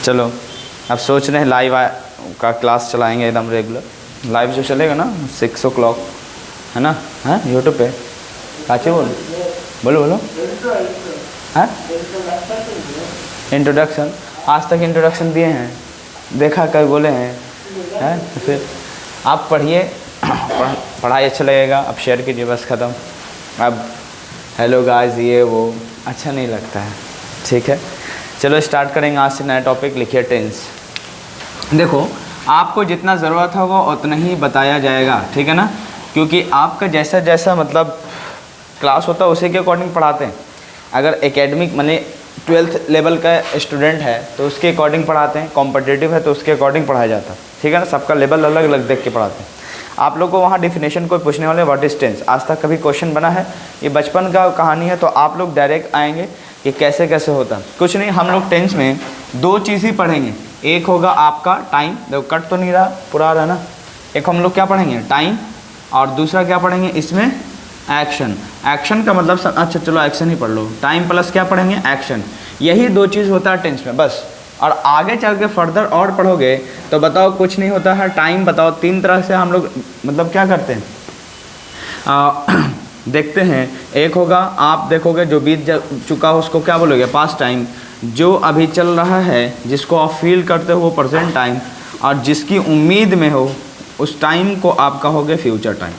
चलो अब सोच रहे हैं लाइव का क्लास चलाएंगे एकदम रेगुलर, लाइव जो चलेगा ना 6 o'clock, है ना? हाँ यूट्यूब पे काचे बोलो बोलो हाँ इंट्रोडक्शन, आज तक इंट्रोडक्शन दिए हैं, देखा कभी बोले हैं? तो फिर आप पढ़िए, पढ़ाई अच्छा लगेगा, अब शेयर कीजिए, बस ख़त्म। अब हेलो गाइस ये वो अच्छा नहीं लगता है, ठीक है? चलो स्टार्ट करेंगे आज से नया टॉपिक। लिखिए टेंस। देखो आपको जितना ज़रूरत होगा उतना ही बताया जाएगा, ठीक है ना? क्योंकि आपका जैसा जैसा मतलब क्लास होता है उसी के अकॉर्डिंग पढ़ाते हैं। अगर एकेडमिक माने 12th लेवल का स्टूडेंट है तो उसके अकॉर्डिंग पढ़ाते हैं, कॉम्पिटिटिव है तो उसके अकॉर्डिंग पढ़ाया जाता है, ठीक है ना? सबका लेवल अलग अलग देख के पढ़ाते हैं। आप लोग को वहाँ डिफिनेशन कोई पूछने वाले व्हाट इज़ टेंस, आज तक कभी क्वेश्चन बना है? ये बचपन का कहानी है, तो आप लोग डायरेक्ट आएंगे कि कैसे कैसे होता। कुछ नहीं, हम लोग टेंस में 2 चीज़ ही पढ़ेंगे। एक होगा आपका टाइम, देखो कट तो नहीं रहा, पूरा रहा ना। एक हम लोग क्या पढ़ेंगे? टाइम। और दूसरा क्या पढ़ेंगे इसमें? एक्शन। एक्शन का मतलब अच्छा चलो एक्शन ही पढ़ लो। टाइम प्लस क्या पढ़ेंगे? एक्शन। यही 2 चीज़ होता है टेंस में बस। और आगे चल के फर्दर और पढ़ोगे तो बताओ कुछ नहीं होता है। टाइम बताओ 3 तरह से हम लोग मतलब क्या करते हैं देखते हैं। एक होगा आप देखोगे जो बीत चुका हो उसको क्या बोलोगे? Past time. जो अभी चल रहा है जिसको आप फील करते हो वो प्रेजेंट टाइम। और जिसकी उम्मीद में हो उस टाइम को आप कहोगे फ्यूचर टाइम।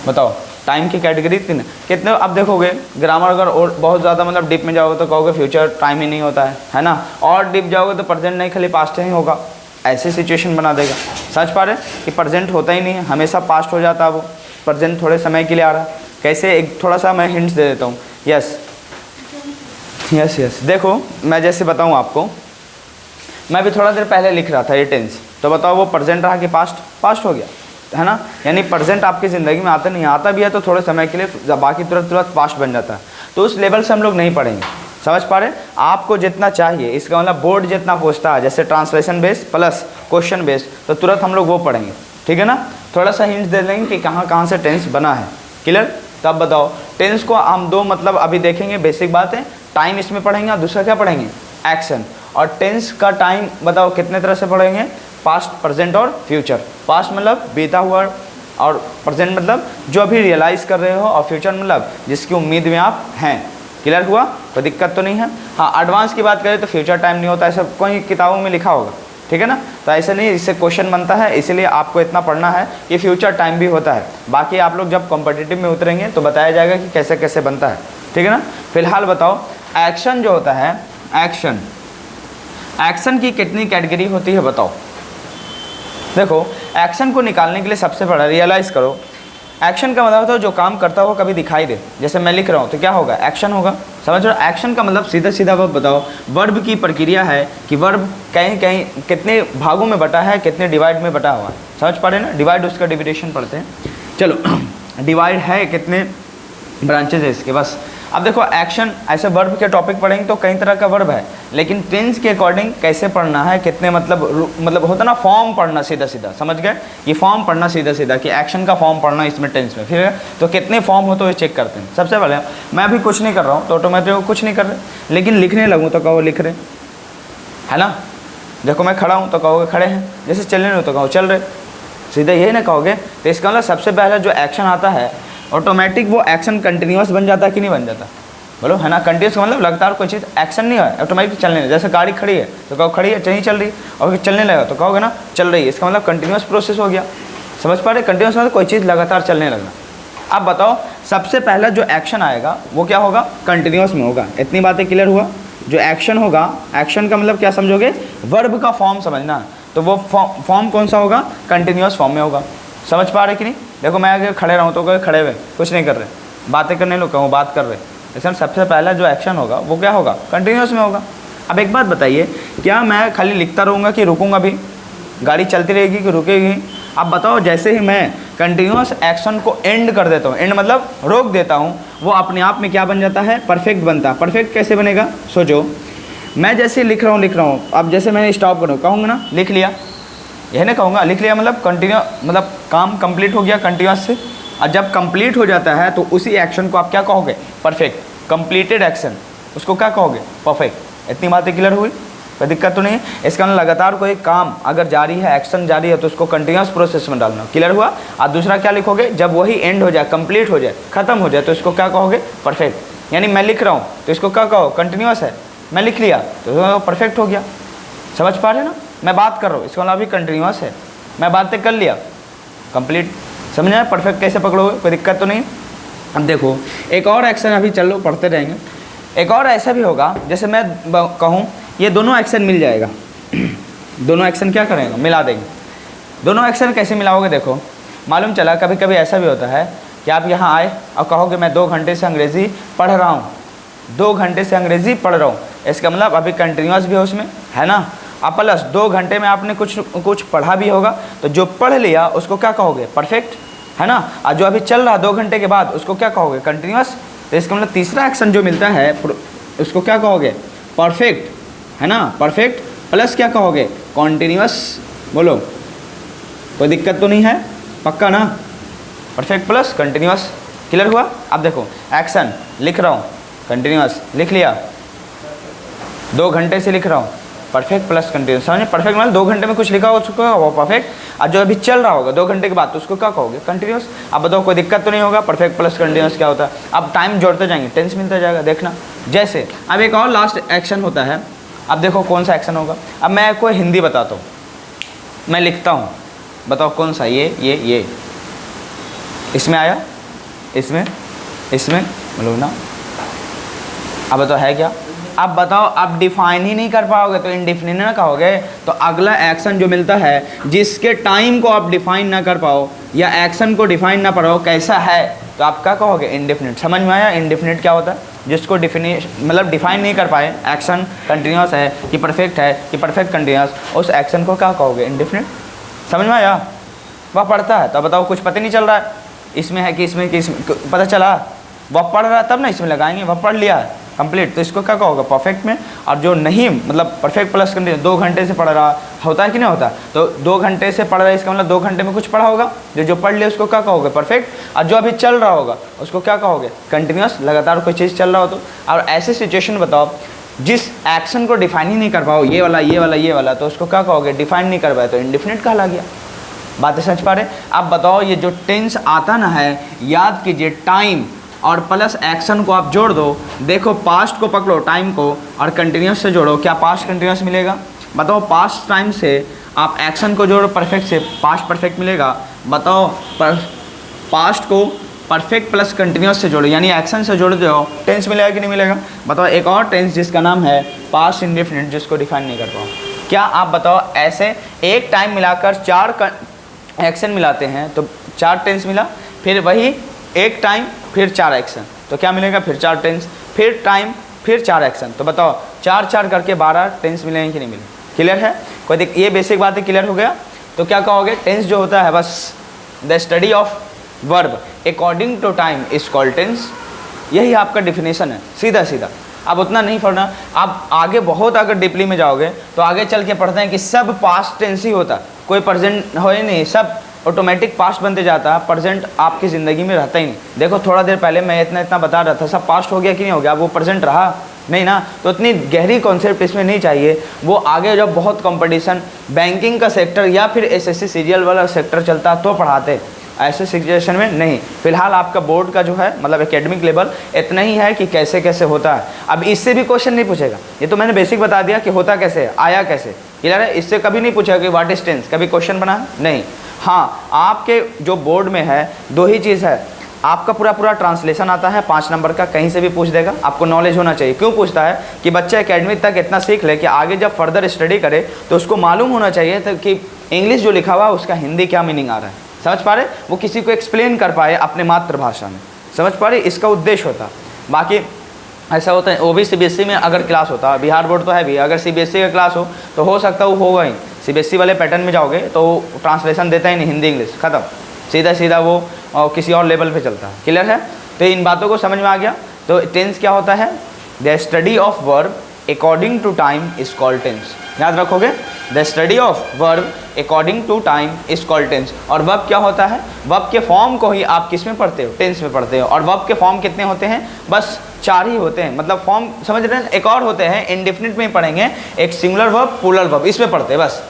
बताओ टाइम की कैटेगरी कितने अब देखोगे। ग्रामर अगर और बहुत ज़्यादा मतलब डीप में जाओगे तो कहोगे फ्यूचर टाइम ही नहीं होता है ना? और डीप जाओगे तो प्रेजेंट नहीं खाली पास्ट ही होगा। ऐसी सिचुएशन बना देगा। समझ पा रहे कि प्रेजेंट होता ही नहीं है, हमेशा पास्ट हो जाता है, वो प्रेजेंट थोड़े समय के लिए आ रहा है। कैसे? एक थोड़ा सा मैं हिंट्स दे देता हूँ। यस यस यस देखो मैं जैसे बताऊँ आपको, मैं भी थोड़ा देर पहले लिख रहा था ये टेंस, तो बताओ वो प्रेजेंट रहा कि पास्ट? पास्ट हो गया, है ना? यानी प्रेजेंट आपकी ज़िंदगी में आता नहीं, आता भी है तो थोड़े समय के लिए, बाकी तुरंत तुरंत पास्ट बन जाता है। तो उस लेवल से हम लोग नहीं पढ़ेंगे। समझ पा रहे? आपको जितना चाहिए, इसका मतलब बोर्ड जितना पूछता है जैसे translation base plus question base, तो तुरंत हम लोग वो पढ़ेंगे, ठीक है ना? थोड़ा सा हिंट्स दे देंगे कि कहाँ कहाँ से टेंस बना है। क्लियर? तब बताओ टेंस को हम 2 मतलब अभी देखेंगे, बेसिक बात है। टाइम इसमें पढ़ेंगे और दूसरा क्या पढ़ेंगे? एक्शन। और टेंस का टाइम बताओ कितने तरह से पढ़ेंगे? पास्ट, प्रेजेंट और फ्यूचर। पास्ट मतलब बीता हुआ, और प्रेजेंट मतलब जो अभी रियलाइज़ कर रहे हो, और फ्यूचर मतलब जिसकी उम्मीद में आप हैं। क्लियर हुआ? कोई दिक्कत तो नहीं है? हाँ, एडवांस की बात करें तो फ्यूचर टाइम नहीं होता, ऐसा कोई किताबों में लिखा होगा, ठीक है ना? तो ऐसे नहीं, इससे क्वेश्चन बनता है, इसीलिए आपको इतना पढ़ना है कि फ्यूचर टाइम भी होता है। बाकी आप लोग जब कॉम्पिटिटिव में उतरेंगे तो बताया जाएगा कि कैसे कैसे बनता है, ठीक है ना? फिलहाल बताओ एक्शन जो होता है, एक्शन, एक्शन की कितनी कैटेगरी होती है बताओ? देखो एक्शन को निकालने के लिए सबसे बड़ा रियलाइज़ करो, एक्शन का मतलब होता है जो काम करता हो कभी दिखाई दे। जैसे मैं लिख रहा हूँ तो क्या होगा? एक्शन होगा। समझ रहे हो? एक्शन का मतलब सीधा सीधा वर्ब बताओ। वर्ब की प्रक्रिया है कि वर्ब कहीं कहीं कितने भागों में बटा है, कितने डिवाइड में बटा हुआ है। समझ पा रहे ना? डिवाइड उसका डिविडेशन पढ़ते हैं। चलो डिवाइड है, कितने ब्रांचेज है इसके, बस। अब देखो एक्शन ऐसे वर्ब के टॉपिक पढ़ेंगे तो कई तरह का वर्ब है, लेकिन टेंस के अकॉर्डिंग कैसे पढ़ना है, कितने मतलब होता ना फॉर्म पढ़ना सीधा सीधा। समझ गए? ये फॉर्म पढ़ना सीधा सीधा कि एक्शन का फॉर्म पढ़ना इसमें टेंस में। फिर तो कितने फॉर्म हो तो ये चेक करते हैं। सबसे पहले मैं अभी कुछ नहीं कर रहा हूँ तो ऑटोमेटिक कुछ नहीं कर रहे, लेकिन लिखने लगूँ तो कहो लिख रहे, है ना? देखो मैं खड़ा हूँ तो कहोगे खड़े हैं, जैसे चलने लगूँ तो कहो चल रहे, सीधा यही ना कहोगे। तो इसका मतलब सबसे पहले जो एक्शन आता है ऑटोमेटिक वो एक्शन कंटिन्यूस बन जाता है कि नहीं बन जाता? बोलो, है ना? कंटिन्यूस का मतलब लगातार कोई चीज़ एक्शन नहीं है, ऑटोमेटिक चलने लगे। जैसे गाड़ी खड़ी है तो कहो खड़ी है, नहीं चल रही, और फिर चलने लगा तो कहोगे ना चल रही है। इसका मतलब कंटिन्यूस प्रोसेस हो गया। समझ पा रहे? कंटिन्यूस मतलब कोई चीज़ लगातार चलने लगना। अब बताओ सबसे पहला जो एक्शन आएगा वो क्या होगा? कंटिन्यूस में होगा। इतनी बातें क्लियर हुआ? जो एक्शन होगा, एक्शन का मतलब क्या समझोगे? वर्ब का फॉर्म समझना। तो वो फॉर्म कौन सा होगा? कंटिन्यूस फॉर्म में होगा। समझ पा रहे कि नहीं? देखो मैं अगर खड़े रहूँ तो कहे खड़े हुए, कुछ नहीं कर रहे, बातें करने लो कहूँ बात कर रहे, इसमें सबसे पहला जो एक्शन होगा वो क्या होगा? कंटिन्यूस में होगा। अब एक बात बताइए, क्या मैं खाली लिखता रहूँगा कि रुकूँगा भी? गाड़ी चलती रहेगी कि रुकेगी? अब बताओ जैसे ही मैं कंटिन्यूस एक्शन को एंड कर देता हूँ, एंड मतलब रोक देता हूँ, वो अपने आप में क्या बन जाता है? परफेक्ट बनता है। परफेक्ट कैसे बनेगा? सोचो, मैं जैसे लिख रहा हूँ, अब जैसे मैंने स्टॉप करूँ कहूँगा ना लिख लिया, यह नहीं कहूँगा लिख लिया मतलब कंटिन्यू, मतलब काम कंप्लीट हो गया कंटिन्यूस से। और जब कंप्लीट हो जाता है तो उसी एक्शन को आप क्या कहोगे? परफेक्ट। कंप्लीटेड एक्शन उसको क्या कहोगे? परफेक्ट। इतनी बातें क्लियर हुई? कोई दिक्कत तो नहीं है। इसका मतलब लगातार कोई काम अगर जारी है, एक्शन जारी है, तो उसको कंटिन्यूस प्रोसेस में डालना। क्लियर हुआ। और दूसरा क्या लिखोगे, जब वही एंड हो जाए, कंप्लीट हो जाए, खत्म हो जाए, तो इसको क्या कहोगे, परफेक्ट। यानी मैं लिख रहा हूँ तो इसको क्या कहो, कंटिन्यूस है, मैं लिख लिया तो परफेक्ट हो गया। समझ पा रहे ना, मैं बात कर रहा हूँ, इसका मतलब अभी कंटिन्यूस है, मैं बातें कर लिया, कंप्लीट। समझ आया, परफेक्ट कैसे पकड़ोगे, कोई दिक्कत तो नहीं। अब देखो एक और एक्शन अभी चलो पढ़ते रहेंगे। एक और ऐसा भी होगा, जैसे मैं कहूँ ये दोनों एक्शन मिल जाएगा दोनों एक्शन क्या करेंगे, मिला देंगे। दोनों एक्शन कैसे मिलाओगे, देखो मालूम चला कभी कभी ऐसा भी होता है कि आप यहाँ आए और कहोगे मैं 2 घंटे से अंग्रेज़ी पढ़ रहा हूँ, 2 घंटे से अंग्रेज़ी पढ़ रहा हूँ, इसका मतलब अभी कंटिन्यूस भी है उसमें, है ना। अब प्लस 2 घंटे में आपने कुछ पढ़ा भी होगा, तो जो पढ़ लिया उसको क्या कहोगे, परफेक्ट, है ना। और जो अभी चल रहा 2 घंटे के बाद उसको क्या कहोगे, कंटिन्यूस। तो इसका मतलब तीसरा एक्शन जो मिलता है उसको क्या कहोगे, परफेक्ट, है ना। परफेक्ट प्लस क्या कहोगे, कॉन्टिन्यूस। बोलो कोई दिक्कत तो नहीं है, पक्का ना। परफेक्ट प्लस कंटिन्यूस, क्लियर हुआ। अब देखो एक्शन लिख रहा हूँ, कंटिन्यूस लिख लिया, 2 घंटे से लिख रहा हूँ, परफेक्ट प्लस कंटिन्यूस। समझे, परफेक्ट मतलब 2 घंटे में कुछ लिखा हो चुका वो परफेक्ट, और जो अभी चल रहा होगा 2 घंटे के बाद तो उसको क्या कहोगे, कंटिन्यूस। अब बताओ कोई दिक्कत तो नहीं होगा, परफेक्ट प्लस कंटिन्यूस क्या होता है। अब टाइम जोड़ते जाएंगे, टेंस मिलता जाएगा, देखना। जैसे अब एक और लास्ट एक्शन होता है, अब देखो कौन सा एक्शन होगा। अब मैं कोई हिंदी बताता हूँ, मैं लिखता हूँ, बताओ कौन सा, ये इसमें आया, इसमें मतलब ना। अब बताओ है क्या। अब बताओ, आप डिफाइन ही नहीं कर पाओगे तो इंडिफिनिट ना कहोगे। तो अगला एक्शन जो मिलता है जिसके टाइम को आप डिफाइन ना कर पाओ या एक्शन को डिफाइन ना पाओ कैसा है, तो आप क्या कहोगे, इंडिफिनिट। समझ में आया, इंडिफिनिट क्या होता है, जिसको मतलब डिफाइन नहीं कर पाए, एक्शन कंटिन्यूस है कि परफेक्ट है कि परफेक्ट कंटिन्यूस, उस एक्शन को क्या कहोगे, इंडिफिनिट। समझ में आया। वह पढ़ता है तो बताओ कुछ पता नहीं चल रहा है इसमें है कि इसमें पता चला, वह पढ़ रहा है तब ना इसमें लगाएंगे, वह पढ़ लिया कंप्लीट, तो इसको क्या कहोगे, परफेक्ट में। और जो नहीं मतलब परफेक्ट प्लस कंटिन्यूस 2 घंटे से पढ़ रहा होता है कि नहीं होता, तो 2 घंटे से पढ़ रहा है इसका मतलब 2 घंटे में कुछ पढ़ा होगा, जो पढ़ लिया उसको क्या कहोगे, परफेक्ट। और जो अभी चल रहा होगा उसको क्या कहोगे, कंटिन्यूस, लगातार कोई चीज़ चल रहा हो तो। और ऐसे सिचुएशन बताओ जिस एक्शन को डिफाइन ही नहीं कर पाओ, ये वाला, तो उसको क्या कहोगे, डिफाइन नहीं कर पाए तो इंडिफिनिट कहला गया। बातें समझ पा रहे। अब बताओ ये जो टेंस आता ना है, याद कीजिए टाइम और प्लस एक्शन को आप जोड़ दो। देखो पास्ट को पकड़ो, टाइम को, और कंटिन्यूस से जोड़ो, क्या पास्ट कंटिन्यूस मिलेगा। बताओ पास्ट टाइम से आप एक्शन को जोड़ो परफेक्ट से, पास्ट परफेक्ट मिलेगा। बताओ पास्ट को परफेक्ट प्लस कंटिन्यूस से जोड़ो, यानी एक्शन से जोड़ दो, टेंस मिलेगा कि नहीं मिलेगा। बताओ एक और टेंस जिसका नाम है पास्ट इंडेफिनिट, जिसको डिफाइन नहीं कर पाओ। क्या आप बताओ ऐसे एक टाइम मिलाकर 4 एक्शन मिलाते हैं तो 4 टेंस मिला, फिर वही एक टाइम फिर 4 एक्शन, तो क्या मिलेगा, फिर 4 टेंस, फिर टाइम, फिर 4 एक्शन। तो बताओ 4 करके 12 टेंस मिलेंगे कि नहीं मिलेंगे। क्लियर है, कोई ये बेसिक बातें क्लियर हो गया। तो क्या कहोगे, टेंस जो होता है बस the study of verb according to time is called tense. यही आपका डिफिनेशन है, सीधा सीधा। अब उतना नहीं पढ़ना, आप आगे बहुत अगर डीपली में जाओगे तो आगे चल के पढ़ते हैं कि सब पास्ट टेंस ही होता, कोई प्रेजेंट हो ही नहीं, सब ऑटोमेटिक पास्ट बनते जाता है, प्रेजेंट आपकी ज़िंदगी में रहता ही नहीं। देखो थोड़ा देर पहले मैं इतना बता रहा था, सब पास्ट हो गया कि नहीं हो गया, अब वो प्रेजेंट रहा नहीं ना। तो इतनी गहरी कॉन्सेप्ट इसमें नहीं चाहिए। वो आगे जब बहुत कंपटीशन बैंकिंग का सेक्टर या फिर एसएससी सीरियल वाला सेक्टर चलता तो पढ़ाते, ऐसे सिचुएशन में नहीं। फिलहाल आपका बोर्ड का जो है मतलब एकेडमिक लेवल इतना ही है कि कैसे कैसे होता है। अब इससे भी क्वेश्चन नहीं पूछेगा, ये तो मैंने बेसिक बता दिया कि होता कैसे है, आया कैसे, क्लियर है। इससे कभी नहीं पूछेगा कि व्हाट इज टेंस, कभी क्वेश्चन बना नहीं। हाँ, आपके जो बोर्ड में है 2 ही चीज़ है, आपका पूरा ट्रांसलेशन आता है 5 नंबर का, कहीं से भी पूछ देगा, आपको नॉलेज होना चाहिए। क्यों पूछता है कि बच्चा एकेडमिक तक इतना सीख ले कि आगे जब फर्दर स्टडी करे तो उसको मालूम होना चाहिए तो कि इंग्लिश जो लिखा हुआ उसका हिंदी क्या मीनिंग आ रहा है, समझ पा रहे, वो किसी को एक्सप्लेन कर पाए अपने मातृभाषा में, समझ पा रहे, इसका उद्देश्य होता। बाकी ऐसा होता है वो भी सीबीएसई में अगर क्लास होता, बिहार बोर्ड तो है भी, अगर सीबीएसई का क्लास हो तो हो सकता है वो होगा ही। सीबीएसई वाले पैटर्न में जाओगे तो ट्रांसलेशन देता ही नहीं, हिंदी इंग्लिश खत्म, सीधा वो किसी और लेवल पे चलता है। क्लियर है, तो इन बातों को समझ में आ गया। तो टेंस क्या होता है, the study of verb according to time is called tense. याद रखोगे, the study of verb according to time is called tense. और वर्ब क्या होता है, वर्ब के फॉर्म को ही आप किस में पढ़ते हो, टेंस में पढ़ते हो। और वर्ब के फॉर्म कितने होते हैं, बस 4 ही होते हैं, मतलब फॉर्म समझ रहे हैं। एक और होते हैं इंडेफिनिट में ही पढ़ेंगे, एक सिंगुलर वर्ब, प्लूरल वर्ब, इसमें पढ़ते हैं बस,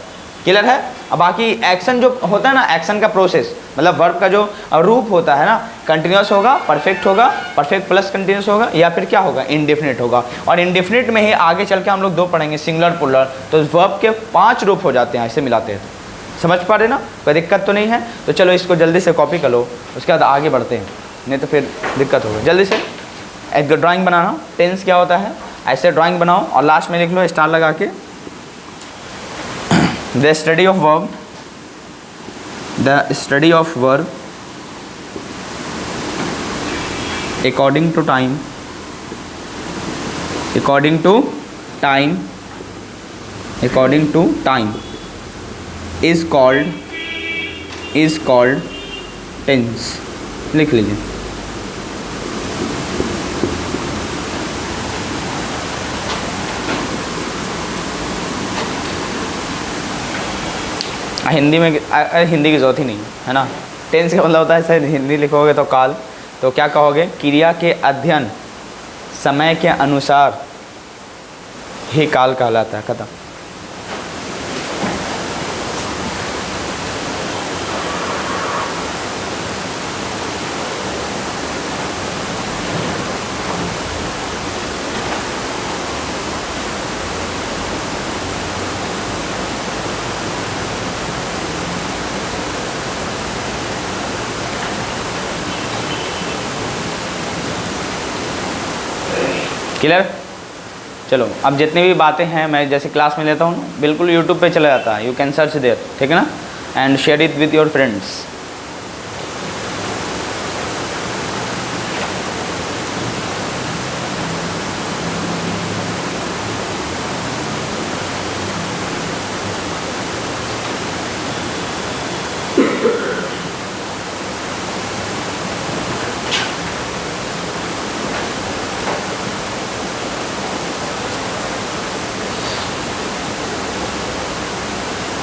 क्लियर है। अब बाकी एक्शन जो होता है ना, एक्शन का प्रोसेस, मतलब वर्ब का जो रूप होता है ना, कंटिन्यूस होगा, परफेक्ट होगा, परफेक्ट प्लस कंटिन्यूस होगा, या फिर क्या होगा, इंडेफिनिट होगा। और इंडेफिनिट में ही आगे चल के हम लोग 2 पढ़ेंगे, सिंगुलर प्लूरल। तो वर्ब के 5 रूप हो जाते हैं, ऐसे मिलाते हैं। समझ पा रहे ना, कोई दिक्कत तो नहीं है। तो चलो इसको जल्दी से कॉपी कर लो, उसके बाद आगे बढ़ते हैं, नहीं तो फिर दिक्कत होगी। जल्दी से एक ड्राइंग बनाना, टेंस क्या होता है, ऐसे ड्राइंग बनाओ और लास्ट में लिख लो स्टार लगा के, the study of verb, the study of verb according to time, according to time, according to time is called tense. लिख लीजिए। हिंदी में हिंदी की ज़रूरत ही नहीं है ना। टेंस का मतलब होता है, शायद हिंदी लिखोगे तो काल, तो क्या कहोगे, क्रिया के अध्ययन समय के अनुसार ही काल कहलाता है। खत्म। क्लियर। चलो अब जितनी भी बातें हैं मैं जैसे क्लास में लेता हूँ, बिल्कुल यूट्यूब पे चला जाता है, यू कैन सर्च देयर, ठीक है ना, and share it with your friends.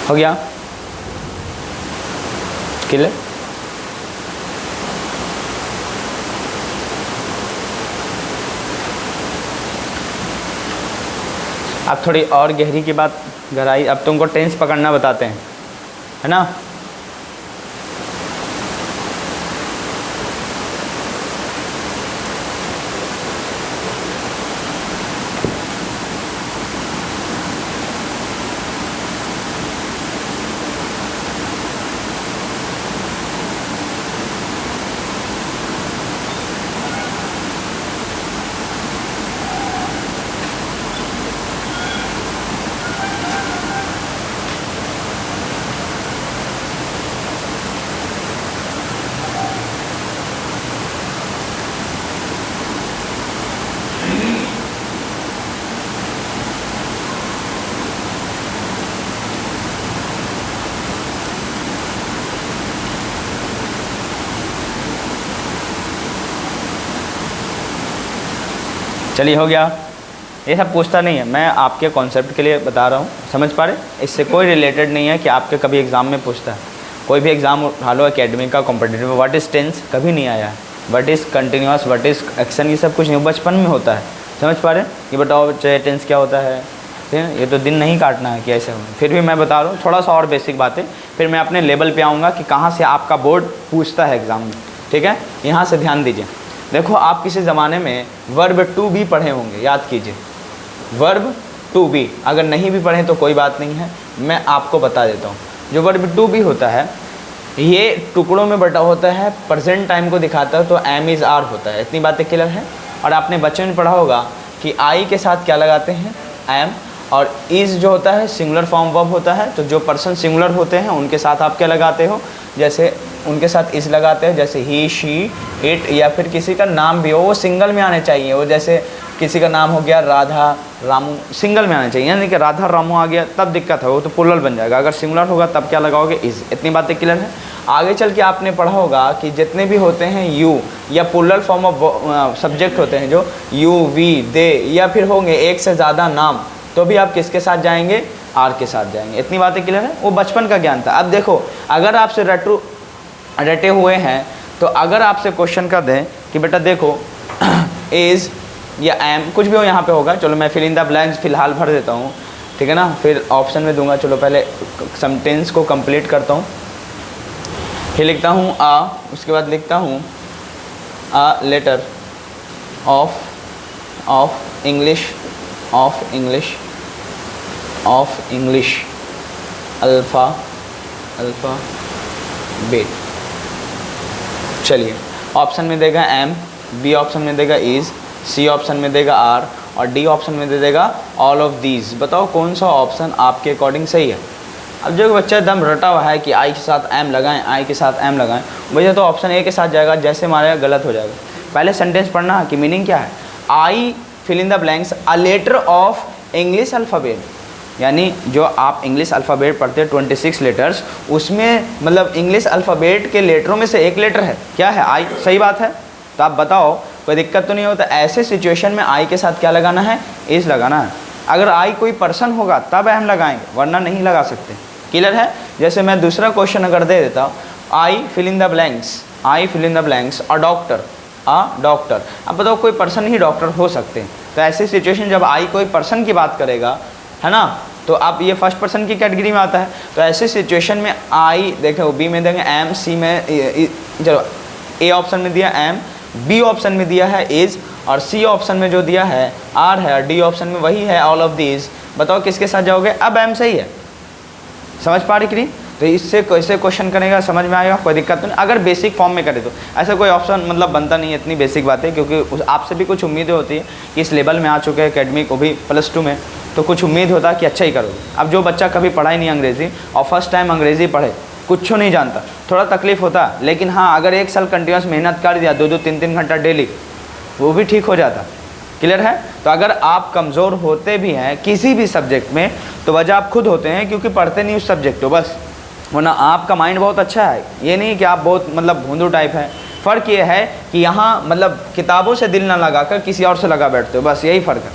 हो गया क्लियर। अब थोड़ी और गहरी की बात गहराई, अब तुमको टेंस पकड़ना बताते हैं, है ना। चलिए हो गया। ये सब पूछता नहीं है, मैं आपके कॉन्सेप्ट के लिए बता रहा हूँ, समझ पा रहे। इससे कोई रिलेटेड नहीं है कि आपके कभी एग्ज़ाम में पूछता है। कोई भी एग्ज़ाम उठा लो, एकेडमिक का, कॉम्पिटिटिव, व्हाट इज़ टेंस कभी नहीं आया है। What is continuous, what is action, ये सब कुछ नहीं, बचपन में होता है। समझ पा रहे। ये बताओ बच्चे टेंस क्या होता है, ठीक है। ये तो दिन नहीं काटना है कि ऐसे हो। फिर भी मैं बता रहा हूँ थोड़ा सा और बेसिक बातें, फिर मैं अपने लेवल पे आऊँगा कि कहाँ से आपका बोर्ड पूछता है एग्ज़ाम में, ठीक है। यहाँ से ध्यान दीजिए। देखो आप किसी ज़माने में वर्ब टू बी पढ़े होंगे, याद कीजिए, वर्ब टू बी। अगर नहीं भी पढ़े तो कोई बात नहीं है, मैं आपको बता देता हूँ। जो वर्ब टू बी होता है ये टुकड़ों में बटा होता है, प्रेजेंट टाइम को दिखाता है, तो एम इज़ आर होता है। इतनी बातें क्लियर है। और आपने बच्चों में पढ़ा होगा कि आई के साथ क्या लगाते हैं, एम, और इज़ जो होता है सिंगुलर फॉर्म वर्ब होता है। तो जो पर्सन सिंगुलर होते हैं उनके साथ आप क्या लगाते हो, जैसे उनके साथ इस लगाते हैं, जैसे ही, शी, इट, या फिर किसी का नाम भी हो वो सिंगल में आने चाहिए। वो जैसे किसी का नाम हो गया राधा, रामू, सिंगल में आने चाहिए, यानी कि राधा रामू आ गया तब दिक्कत है, वो तो प्लूरल बन जाएगा। अगर सिंगुलर होगा तब क्या लगाओगे, इज़। इतनी बातें क्लियर है। आगे चल के आपने पढ़ा होगा कि जितने भी होते हैं यू या प्लूरल फॉर्म ऑफ सब्जेक्ट होते हैं, जो यू, वी, दे, या फिर होंगे एक से ज़्यादा नाम, तो भी आप किसके साथ जाएंगे, आर के साथ जाएंगे। इतनी बातें क्लियर है, वो बचपन का ज्ञान था। अब देखो अगर आपसे रटे हुए हैं तो अगर आपसे क्वेश्चन कर दें कि बेटा देखो इज़ या एम कुछ भी हो यहाँ पे होगा, चलो मैं फिल इन द ब्लैंक्स फिलहाल भर देता हूँ, ठीक है ना, फिर ऑप्शन में दूंगा। चलो पहले सेंटेंस को कंप्लीट करता हूँ। फिर लिखता हूँ आ, उसके बाद लिखता हूँ a letter of English alphabet. चलिए ऑप्शन में देगा एम, बी ऑप्शन में देगा इज़, सी ऑप्शन में देगा आर और डी ऑप्शन में दे देगा ऑल ऑफ दीज। बताओ कौन सा ऑप्शन आपके अकॉर्डिंग सही है। अब जो बच्चा दम रटा हुआ है कि आई के साथ एम लगाएं, आई के साथ एम लगाएं, भैया तो ऑप्शन ए के साथ जाएगा, जैसे मारेगा गलत हो जाएगा। पहले सेंटेंस पढ़ना कि मीनिंग क्या है। I fill in the blanks a letter of English alphabet, यानी जो आप इंग्लिश अल्फ़ाबेट पढ़ते हैं 26 लेटर्स, उसमें मतलब इंग्लिश अल्फ़ाबेट के लेटरों में से एक लेटर है क्या है, आई। सही बात है, तो आप बताओ कोई दिक्कत तो नहीं होता। ऐसे सिचुएशन में आई के साथ क्या लगाना है, इज़ लगाना है। अगर आई कोई पर्सन होगा तब हम लगाएंगे, वरना नहीं लगा सकते। क्लियर है। जैसे मैं दूसरा क्वेश्चन अगर दे देता हूँ, I fill in the blanks a doctor. अब बताओ कोई पर्सन ही डॉक्टर हो सकते हैं, तो ऐसी सिचुएशन जब आई कोई पर्सन की बात करेगा, है ना, तो आप ये फर्स्ट पर्सन की कैटेगरी में आता है। तो ऐसे सिचुएशन में आई देखो, बी में देंगे एम, सी में चलो ए ऑप्शन में दिया एम, बी ऑप्शन में दिया है इज़ और सी ऑप्शन में जो दिया है आर है और डी ऑप्शन में वही है ऑल ऑफ दीज। बताओ किसके साथ जाओगे। अब एम सही है, समझ पा रही कि नहीं। तो इससे कैसे क्वेश्चन करेगा समझ में आएगा, कोई दिक्कत तो नहीं। अगर बेसिक फॉर्म में करे तो ऐसा कोई ऑप्शन मतलब बनता नहीं है, इतनी बेसिक बात है, क्योंकि आपसे भी कुछ उम्मीदें होती है कि इस लेवल में आ चुके हैं एकेडमिक को भी +2 में, तो कुछ उम्मीद होता है कि अच्छा ही करोगे। अब जो बच्चा कभी पढ़ा ही नहीं अंग्रेज़ी और फर्स्ट टाइम अंग्रेज़ी पढ़े, कुछ नहीं जानता, थोड़ा तकलीफ होता है। लेकिन हाँ, अगर 1 साल कंटिन्यूस मेहनत कर दिया 2-2 3-3 घंटा डेली, वो भी ठीक हो जाता। क्लियर है। तो अगर आप कमज़ोर होते भी हैं किसी भी सब्जेक्ट में, तो वजह आप खुद होते हैं क्योंकि पढ़ते नहीं उस सब्जेक्ट को बस, वरना आपका माइंड बहुत अच्छा है। ये नहीं कि आप बहुत मतलब भोंदू टाइप है। फ़र्क ये है कि यहाँ मतलब किताबों से दिल ना लगा कर किसी और से लगा बैठते हो, बस यही फ़र्क है।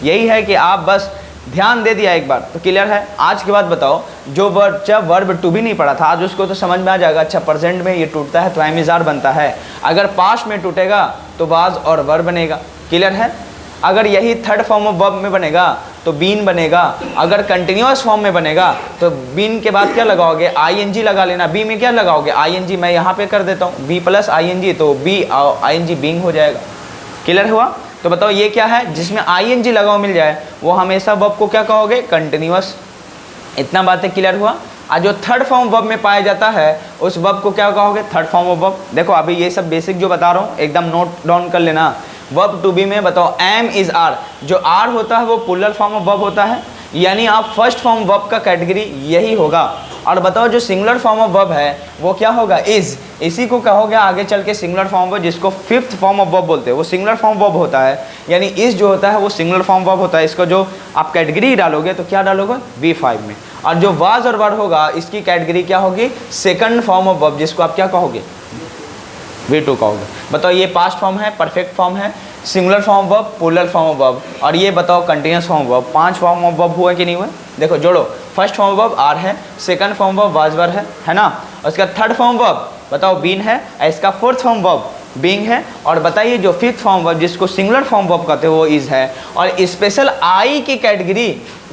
यही है कि आप बस ध्यान दे दिया एक बार तो क्लियर है। आज के बाद बताओ, जो वर्ब टू भी नहीं पढ़ा था आज उसको तो समझ में आ जाएगा। अच्छा, प्रेजेंट में ये टूटता है तो एम इज़ आर बनता है, अगर पास्ट में टूटेगा तो वाज और वर बनेगा। क्लियर है। अगर यही थर्ड फॉर्म ऑफ वर्ब में बनेगा तो बीन बनेगा, अगर कंटिन्यूअस फॉर्म में बनेगा तो बीन के बाद क्या लगाओगे, आईएनजी लगा लेना। बी में क्या लगाओगे, आईएनजी। मैं यहाँ पे कर देता हूँ बी प्लस आईएनजी, तो बी आईएनजी बीइंग हो जाएगा। क्लियर हुआ। तो बताओ ये क्या है, जिसमें आईएनजी लगाओ मिल जाए वो हमेशा वर्ब को क्या कहोगे, कंटिन्यूअस। इतना बातें क्लियर हुआ। आज जो थर्ड फॉर्म वर्ब में पाया जाता है उस वर्ब को क्या कहोगे, थर्ड फॉर्म ऑफ वर्ब। देखो अभी ये सब बेसिक जो बता रहा हूँ एकदम नोट डाउन कर लेना। वर्ब टू बी में बताओ एम इज आर, जो आर होता है वो प्लूरल फॉर्म ऑफ वर्ब होता है, यानी आप फर्स्ट फॉर्म वर्ब का कैटेगरी यही होगा। और बताओ जो सिंगुलर फॉर्म ऑफ वर्ब है वो क्या होगा, इज। इसी को कहोगे आगे चल के सिंगुलर फॉर्म वर्ब, जिसको फिफ्थ फॉर्म ऑफ वर्ब बोलते हैं, वो सिंगुलर फॉर्म वर्ब होता है। यानी इज जो होता है वो सिंगुलर फॉर्म वर्ब होता है। इसको जो आप कैटेगरी डालोगे तो क्या डालोगे, V5 में। और जो वाज और वर होगा इसकी कैटेगरी क्या होगी, सेकंड फॉर्म ऑफ वर्ब, जिसको आप क्या कहोगे, V2 कहोगे। बताओ ये पास्ट फॉर्म है, परफेक्ट फॉर्म है, singular form verb, plural form of verb, और ये बताओ continuous form verb. 5 form of verb हुआ कि नहीं हुआ, देखो जोड़ो। फर्स्ट फॉर्म वर्ब आर है, second form verb was were है ना। और इसका थर्ड फॉर्म वर्ब बताओ बीन है, इसका फोर्थ फॉर्म वर्ब बीइंग है। और बताइए जो फिफ्थ फॉर्म वर्ब जिसको सिंगुलर फॉर्म वर्ब कहते हैं वो इज है। और स्पेशल आई की कैटेगरी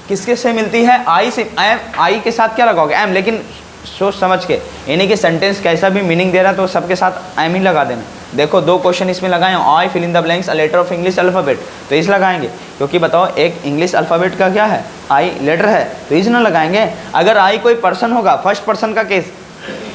किसके से मिलती है, आई से। एम, आई के साथ क्या लगाओगे, एम। लेकिन सोच समझ के, यानी कि सेंटेंस कैसा भी मीनिंग दे रहा है तो सबके साथ एम ही लगा देना। देखो 2 क्वेश्चन इसमें लगाए, I fill in the blanks a letter of English alphabet, तो इस लगाएंगे क्योंकि बताओ एक इंग्लिश अल्फ़ाबेट का क्या है, आई लेटर है, तो इस ना लगाएंगे। अगर आई कोई पर्सन होगा, फर्स्ट पर्सन का केस,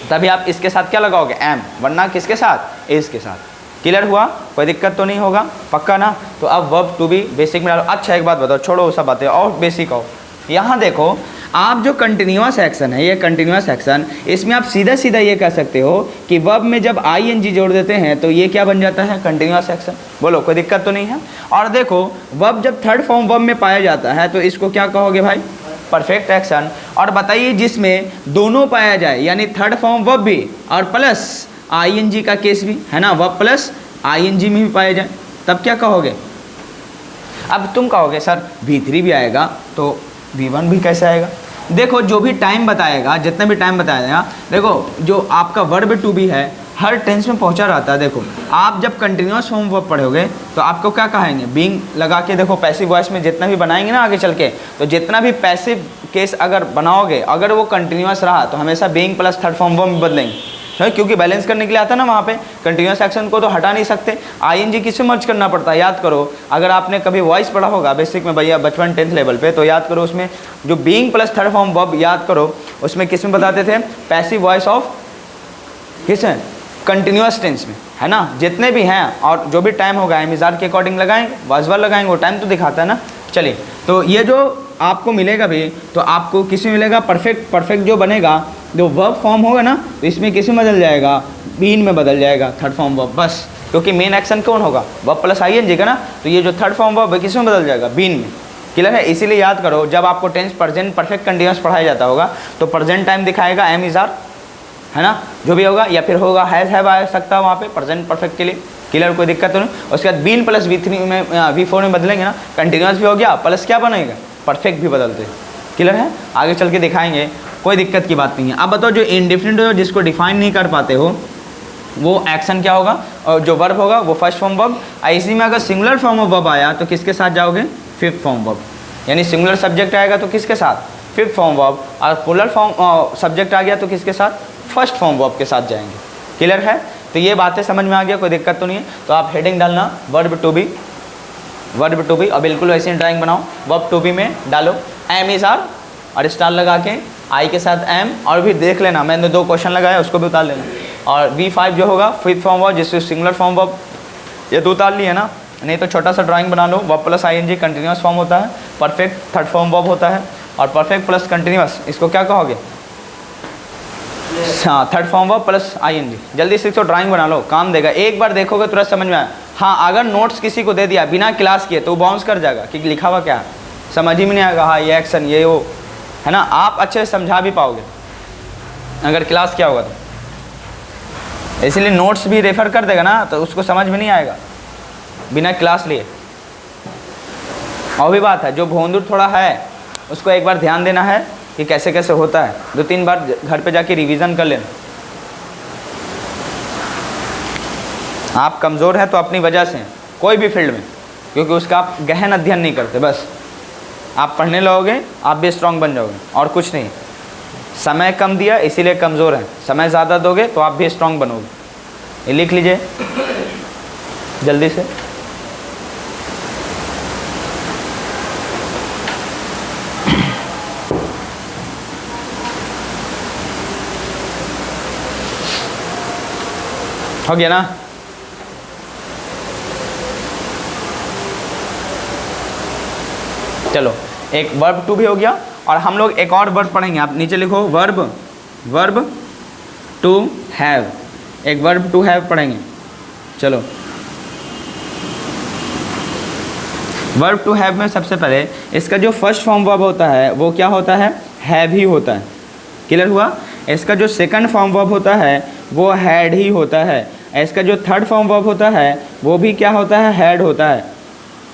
तभी आप इसके साथ क्या लगाओगे, एम, वरना किसके साथ, इज के साथ। क्लियर हुआ, कोई दिक्कत तो नहीं होगा, पक्का ना। तो अब वर्ब टू बी बेसिक में डालो। अच्छा एक बात बताओ, छोड़ो वो सब बातें और बेसिक आओ। यहाँ देखो आप जो कंटिन्यूअस एक्शन है, ये कंटिन्यूअस एक्शन, इसमें आप सीधा सीधा ये कह सकते हो कि वर्ब में जब आईएनजी जोड़ देते हैं तो ये क्या बन जाता है, कंटिन्यूअस एक्शन। बोलो कोई दिक्कत तो नहीं है। और देखो वर्ब जब थर्ड फॉर्म वर्ब में पाया जाता है तो इसको क्या कहोगे भाई, परफेक्ट एक्शन। और बताइए जिसमें दोनों पाया जाए, यानी थर्ड फॉर्म वर्ब भी और प्लस आईएनजी का केस भी है ना, वर्ब प्लस आईएनजी में भी पाया जाए, तब क्या कहोगे। अब तुम कहोगे सर V3 भी आएगा तो V1 भी कैसे आएगा? देखो जो भी टाइम बताएगा, जितना भी टाइम बताएगा, देखो जो आपका वर्ब टू बी है हर टेंस में पहुंचा रहता है। देखो आप जब कंटिन्यूस फॉर्म वर्ब पढ़ोगे तो आपको क्या कहेंगे, बीइंग लगा के। देखो पैसिव वॉइस में जितना भी बनाएंगे ना आगे चल के, तो जितना भी पैसिव केस अगर बनाओगे, अगर वो कंटिन्यूस रहा तो हमेशा being plus third form verb में बदलेंगे, है क्योंकि बैलेंस करने के लिए आता है ना वहाँ पे। कंटिन्यूस एक्शन को तो हटा नहीं सकते, आईएनजी किससे मर्ज करना पड़ता है, याद करो। अगर आपने कभी वॉइस पढ़ा होगा बेसिक में भैया बचपन 10th लेवल पे, तो याद करो उसमें जो being plus third form verb याद करो, उसमें किस में बताते थे, पैसिव वॉइस ऑफ किस है, कंटिन्यूस टेंस में, है ना। जितने भी हैं और जो भी टाइम होगा एमिजार के अकॉर्डिंग लगाएंगे, वाजवा लगाएंगे, वो टाइम तो दिखाता है ना। चलिए तो ये जो आपको मिलेगा भी, तो आपको किस में मिलेगा, परफेक्ट। परफेक्ट जो बनेगा, जो वर्ब फॉर्म होगा ना, तो इसमें किस में बदल जाएगा, बीन में बदल जाएगा, थर्ड फॉर्म वर्ब, बस। क्योंकि मेन एक्शन कौन होगा, वर्ब प्लस आईएनजी का ना, तो ये जो थर्ड फॉर्म वर्ब है किस में बदल जाएगा, बीन में। क्लियर है? इसीलिए याद करो जब आपको टेंस प्रेजेंट परफेक्ट कंटिन्यूस पढ़ाया जाता होगा तो प्रेजेंट टाइम दिखाएगा एम इज आर, है ना, जो भी होगा, या फिर होगा हैव आ सकता है वहाँ पे प्रेजेंट परफेक्ट के लिए। क्लियर? कोई दिक्कत तो नहीं। उसके बाद बीन प्लस V3 में V4 में बदलेंगे ना, कंटिन्यूस भी हो गया, प्लस क्या बनेगा, परफेक्ट भी बदलते हैं। क्लियर है? आगे चल के दिखाएंगे, कोई दिक्कत की बात नहीं है। अब बताओ जो इंडेफिनिट हो, जिसको डिफाइन नहीं कर पाते हो, वो एक्शन क्या होगा, और जो वर्ब होगा वो फर्स्ट फॉर्म वर्ब। इसी में अगर सिंगुलर फॉर्म ऑफ वर्ब आया तो किसके साथ जाओगे, फिफ्थ फॉर्म वर्ब। यानी सिंगुलर सब्जेक्ट आएगा तो किसके साथ, फिफ्थ फॉर्म वर्ब, और प्लूरल फॉर्म सब्जेक्ट आ गया तो किसके साथ, फर्स्ट फॉर्म वर्ब के साथ जाएंगे। क्लियर है? तो ये बातें समझ में आ गया, कोई दिक्कत तो नहीं है। तो आप हेडिंग डालना verb to be, verb to be, और बिल्कुल वैसे ही ड्राइंग बनाओ। वर्ब टू बी में डालो एम इज आर और स्टार लगा के आई के साथ एम, और भी देख लेना मैंने 2 क्वेश्चन लगाया उसको भी उतार लेना। और V5 जो होगा फिफ्थ फॉर्म वर्ब, जिससे सिंगुलर फॉर्म वर्ब, ये तो उतार लिए ना, नहीं तो छोटा सा ड्राइंग बना लो। Verb plus ING continuous form होता है, परफेक्ट थर्ड फॉर्म वर्ब होता है, और परफेक्ट प्लस कंटिन्यूस इसको क्या कहोगे, हाँ third form verb plus ING. जल्दी से तो ड्राइंग बना लो, काम देगा, एक बार देखोगे तुरंत समझ में आया। हाँ अगर नोट्स किसी को दे दिया बिना क्लास किए तो वो बाउंस कर जाएगा कि लिखा हुआ क्या है, समझ ही में नहीं आएगा। हाँ ये एक्शन ये वो, है ना। आप अच्छे से समझा भी पाओगे अगर क्लास किया होगा तो, इसलिए नोट्स भी रेफर कर देगा ना तो उसको समझ में नहीं आएगा बिना क्लास लिए। और भी बात है, जो भोंदूर थोड़ा है उसको एक बार ध्यान देना है कि कैसे कैसे होता है, 2-3 बार घर पे जाके रिवीजन कर लेना। आप कमज़ोर हैं तो अपनी वजह से, कोई भी फील्ड में, क्योंकि उसका आप गहन अध्ययन नहीं करते। बस आप पढ़ने लगोगे आप भी स्ट्रांग बन जाओगे, और कुछ नहीं। समय कम दिया इसीलिए कमज़ोर हैं, समय ज़्यादा दोगे तो आप भी स्ट्रांग बनोगे। ये लिख लीजिए जल्दी से। हो गया ना? चलो एक वर्ब टू भी हो गया, और हम लोग एक और वर्ब पढ़ेंगे। आप नीचे लिखो वर्ब टू हैव, एक वर्ब टू हैव पढ़ेंगे। चलो वर्ब टू हैव में सबसे पहले इसका जो फर्स्ट फॉर्म वर्ब होता है वो क्या होता है, हैव ही होता है। क्लियर हुआ? इसका जो सेकंड फॉर्म वर्ब होता है वो हैड ही होता है। इसका जो थर्ड फॉर्म वर्ब होता है वो भी क्या होता है, हैड होता है।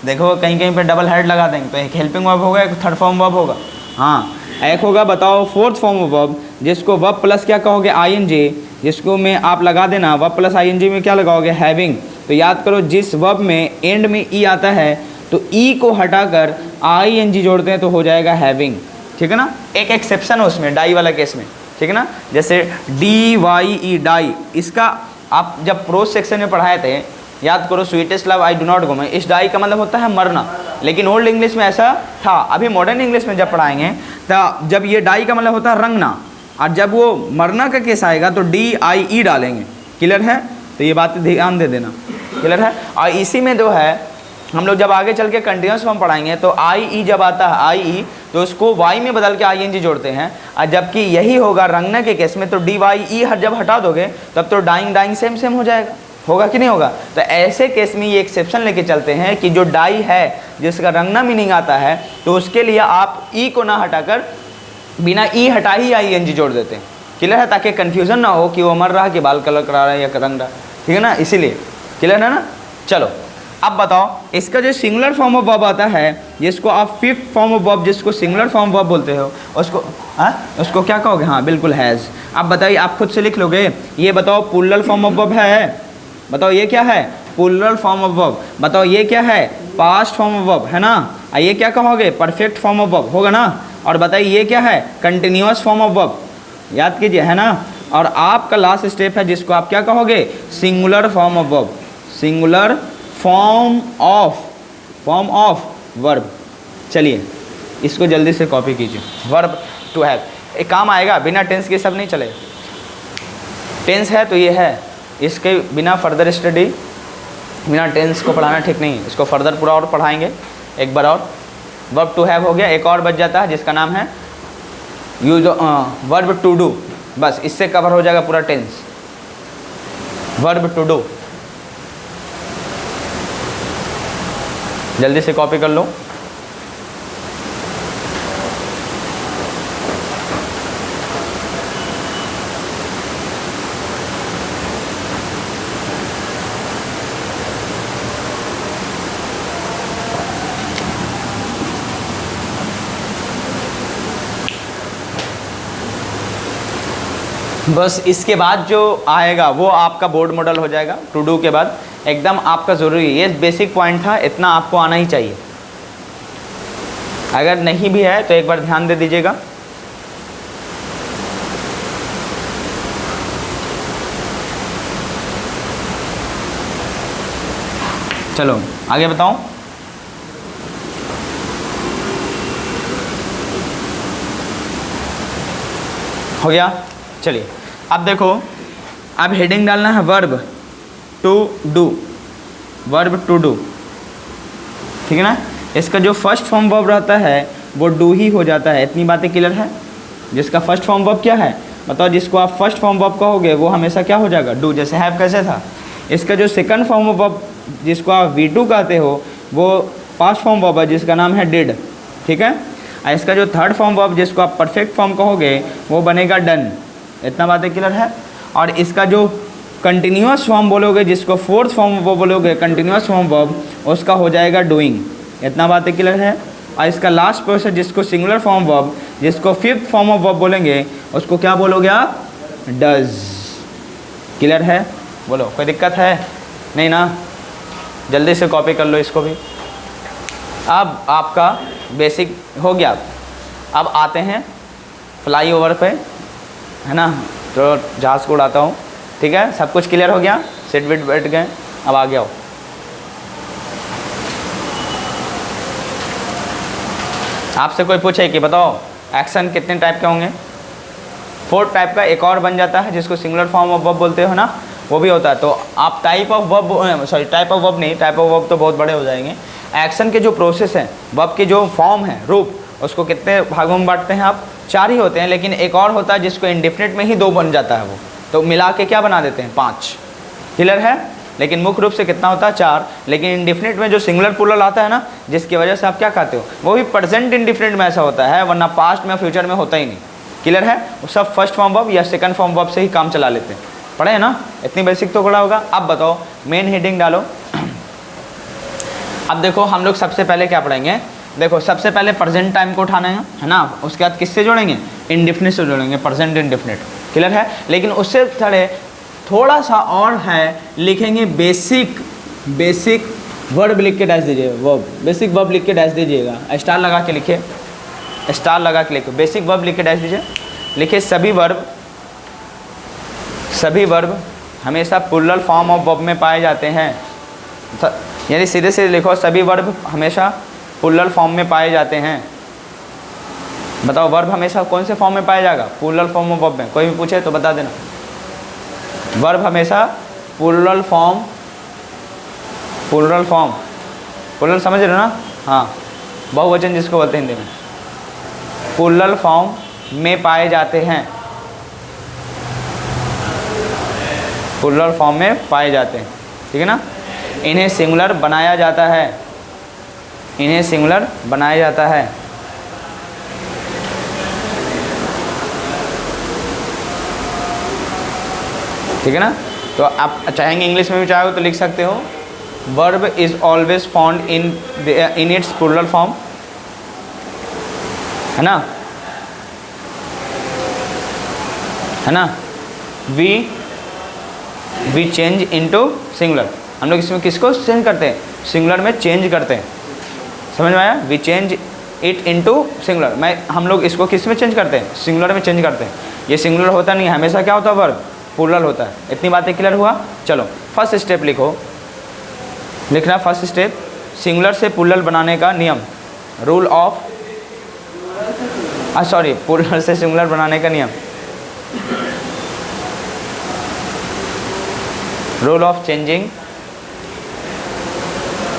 देखो कहीं कहीं पे डबल हेड लगा देंगे तो एक हेल्पिंग वर्ब होगा, एक थर्ड फॉर्म वर्ब होगा। हाँ एक होगा बताओ फोर्थ फॉर्म वर्ब, जिसको वर्ब प्लस क्या कहोगे, आईएनजी, जिसको में आप लगा देना वर्ब प्लस आईएनजी में क्या लगाओगे, हैविंग। तो याद करो जिस वर्ब में एंड में ई आता है तो ई को हटाकर आईएनजी जोड़ते हैं तो हो जाएगा हैविंग। ठीक है ना? एक एक्सेप्शन है उसमें, डाई वाला केस में। ठीक है ना? जैसे DYE डाई, इसका आप जब प्रोज सेक्शन में पढ़ाए थे, याद करो sweetest love I do not go में, इस डाई का मतलब होता है मरना, लेकिन ओल्ड इंग्लिश में ऐसा था। अभी मॉडर्न इंग्लिश में जब पढ़ाएंगे तो जब ये डाई का मतलब होता है रंगना, और जब वो मरना का केस आएगा तो DIE डालेंगे। क्लियर है? तो ये बात ध्यान दे देना। क्लियर है? और इसी में जो है हम लोग जब आगे चल के कंटिन्यूस फॉर्म पढ़ाएंगे तो IE जब आता है IE तो उसको Y में बदल के ING जोड़ते हैं, और जबकि यही होगा रंगना के केस में तो DYE जब हटा दोगे तब तो डाइंग सेम हो जाएगा। होगा कि नहीं होगा? तो ऐसे केस में ये एक्सेप्शन लेके चलते हैं कि जो डाई है जिसका रंगना मीनिंग आता है तो उसके लिए आप ई को ना हटाकर बिना ई हटा ही ING जोड़ देते हैं। क्लियर है? ताकि कन्फ्यूज़न ना हो कि वो मर रहा कि बाल कलर करा रहा है या रंग रहा। ठीक है ना? इसीलिए। क्लियर है ना? चलो अब बताओ इसका जो सिंगुलर फॉर्म ऑफ वर्ब आता है, जिसको आप फिफ्थ फॉर्म ऑफ वर्ब, जिसको सिंगुलर फॉर्म वर्ब बोलते हो, उसको क्या कहोगे? हाँ बिल्कुल हैज़। अब बताइए, आप खुद से लिख लोगे। ये बताओ प्लूरल फॉर्म ऑफ वर्ब है, बताओ ये क्या है? Plural form of verb. बताओ ये क्या है? पास्ट फॉर्म ऑफ वर्ब, है ना? ये क्या कहोगे? परफेक्ट फॉर्म ऑफ वर्ब होगा ना? और बताइए ये क्या है? कंटिन्यूअस फॉर्म ऑफ वर्ब, याद कीजिए, है ना? और आपका लास्ट स्टेप है जिसको आप क्या कहोगे? Singular form of verb, singular form of verb. चलिए इसको जल्दी से कॉपी कीजिए। वर्ब टू हैव एक काम आएगा, बिना टेंस के सब नहीं चलेगा। टेंस है तो ये है, इसके बिना फर्दर स्टडी, बिना टेंस को पढ़ाना ठीक नहीं है। इसको फर्दर पूरा और पढ़ाएंगे एक बार और। वर्ब टू हैव हो गया, एक और बच जाता है जिसका नाम है यूज वर्ब टू डू। बस इससे कवर हो जाएगा पूरा टेंस, वर्ब टू डू। जल्दी से कॉपी कर लो। बस इसके बाद जो आएगा वो आपका बोर्ड मॉडल हो जाएगा। टू डू के बाद एकदम आपका ज़रूरी है, ये बेसिक पॉइंट था, इतना आपको आना ही चाहिए। अगर नहीं भी है तो एक बार ध्यान दे दीजिएगा। चलो आगे बताऊं। हो गया। चलिए अब देखो, अब हेडिंग डालना है verb to do, verb to do, ठीक है ना? इसका जो फर्स्ट फॉर्म वर्ब रहता है वो डू ही हो जाता है। इतनी बातें क्लियर है? जिसका फर्स्ट फॉर्म वर्ब क्या है बताओ? जिसको आप फर्स्ट फॉर्म वर्ब कहोगे वो हमेशा क्या हो जाएगा? डू। जैसे हैव कैसे था? इसका जो सेकंड फॉर्म वर्ब जिसको आप V2 कहते हो वो पास्ट फॉर्म वर्ब है जिसका नाम है डिड, ठीक है? और इसका जो थर्ड फॉर्म वर्ब जिसको आप परफेक्ट फॉर्म कहोगे वो बनेगा डन। इतना बातें क्लियर है? और इसका जो कंटिन्यूअस फॉर्म बोलोगे, जिसको फोर्थ फॉर्म वर्ब बोलोगे कंटिन्यूअस फॉर्म वर्ब, उसका हो जाएगा डूइंग। इतना बातें क्लियर है? और इसका लास्ट प्रोसेस जिसको सिंगुलर फॉर्म वर्ब, जिसको फिफ्थ फॉर्म ऑफ वर्ब बोलेंगे, उसको क्या बोलोगे आप? डज। क्लियर है? बोलो, कोई दिक्कत है? नहीं ना? जल्दी से कॉपी कर लो इसको भी। अब आपका बेसिक हो गया। अब आते हैं फ्लाई ओवर पे, है ना? तो जहाज़ को उड़ाता हूँ, ठीक है? सब कुछ क्लियर हो गया? सीट वेट बैठ गए, अब आ गया हो। आपसे कोई पूछे कि बताओ एक्शन कितने टाइप के होंगे? 4 टाइप का एक और बन जाता है जिसको सिंगुलर फॉर्म ऑफ वर्ब बोलते हो ना, वो भी होता है। तो आप type of verb, sorry type of verb नहीं, टाइप ऑफ वर्ब तो बहुत बड़े हो जाएंगे। एक्शन के जो प्रोसेस हैं, वर्ब के जो फॉर्म है, रूप, उसको कितने भागों में बांटते हैं आप? 4 ही होते हैं। लेकिन एक और होता है जिसको इंडिफिनिट में ही 2 बन जाता है, वो तो मिला के क्या बना देते हैं? 5। क्लियर है? लेकिन मुख्य रूप से कितना होता है? 4। लेकिन इंडिफिनिट में जो सिंगुलर प्लूरल आता है ना, जिसकी वजह से आप क्या कहते हो, वो भी प्रेजेंट इंडिफिनिट में ऐसा होता है, वरना पास्ट में फ्यूचर में होता ही नहीं। क्लियर है? वो सब फर्स्ट फॉर्म वर्ब या सेकंड फॉर्म वर्ब से ही काम चला लेते हैं। पढ़े है ना? इतनी बेसिक तो पढ़ा होगा। अब बताओ मेन हेडिंग डालो। अब देखो हम लोग सबसे पहले क्या पढ़ेंगे? देखो सबसे पहले प्रेजेंट टाइम को उठाना है ना? उसके बाद किससे जोड़ेंगे? इंडिफिनिट से जोड़ेंगे, प्रेजेंट इंडिफिनिट। क्लियर है? लेकिन उससे थोड़ा सा और है, लिखेंगे बेसिक वर्ब लिख के डैश दीजिए, वर्ब, बेसिक वर्ब लिख के डैश दीजिएगा, स्टार लगा के लिखिए, स्टार लगा के लिखो, बेसिक वर्ब लिख के डैश दीजिए। लिखिए सभी वर्ब हमेशा प्लूरल फॉर्म ऑफ वर्ब में पाए जाते हैं। यानी सीधे सीधे लिखो, सभी वर्ब हमेशा प्लूरल फॉर्म में पाए जाते हैं। बताओ वर्ब हमेशा कौन से फॉर्म में पाया जाएगा? प्लूरल फॉर्म ऑफ वर्ब में। कोई भी पूछे तो बता देना। वर्ब हमेशा प्लूरल फॉर्म, प्लूरल समझ रहे हो ना? हाँ, बहुवचन जिसको बोलते हैं हिंदी में, प्लूरल फॉर्म में पाए जाते हैं, प्लूरल फॉर्म में पाए जाते हैं, ठीक है ना? इन्हें सिंगुलर बनाया जाता है, इन्हें सिंगुलर बनाया जाता है। ठीक है ना? तो आप चाहेंगे इंग्लिश में भी चाहो तो लिख सकते हो, verb is always found in its plural form, है ना, है ना। वी चेंज इनटू सिंगुलर, हम लोग इसमें किसको चेंज करते हैं, सिंगुलर में चेंज करते हैं, समझ में आया। We change it into singular, हम लोग इसको किस में चेंज करते हैं, सिंगुलर में चेंज करते हैं। ये सिंगुलर होता नहीं है, हमेशा क्या होता है वर्ब प्लूरल होता है। इतनी बातें क्लियर हुआ। चलो फर्स्ट स्टेप लिखो, लिखना फर्स्ट स्टेप, सिंगुलर से प्लूरल बनाने का नियम, रूल ऑफ सॉरी प्लूरल से सिंगुलर बनाने का नियम, rule of changing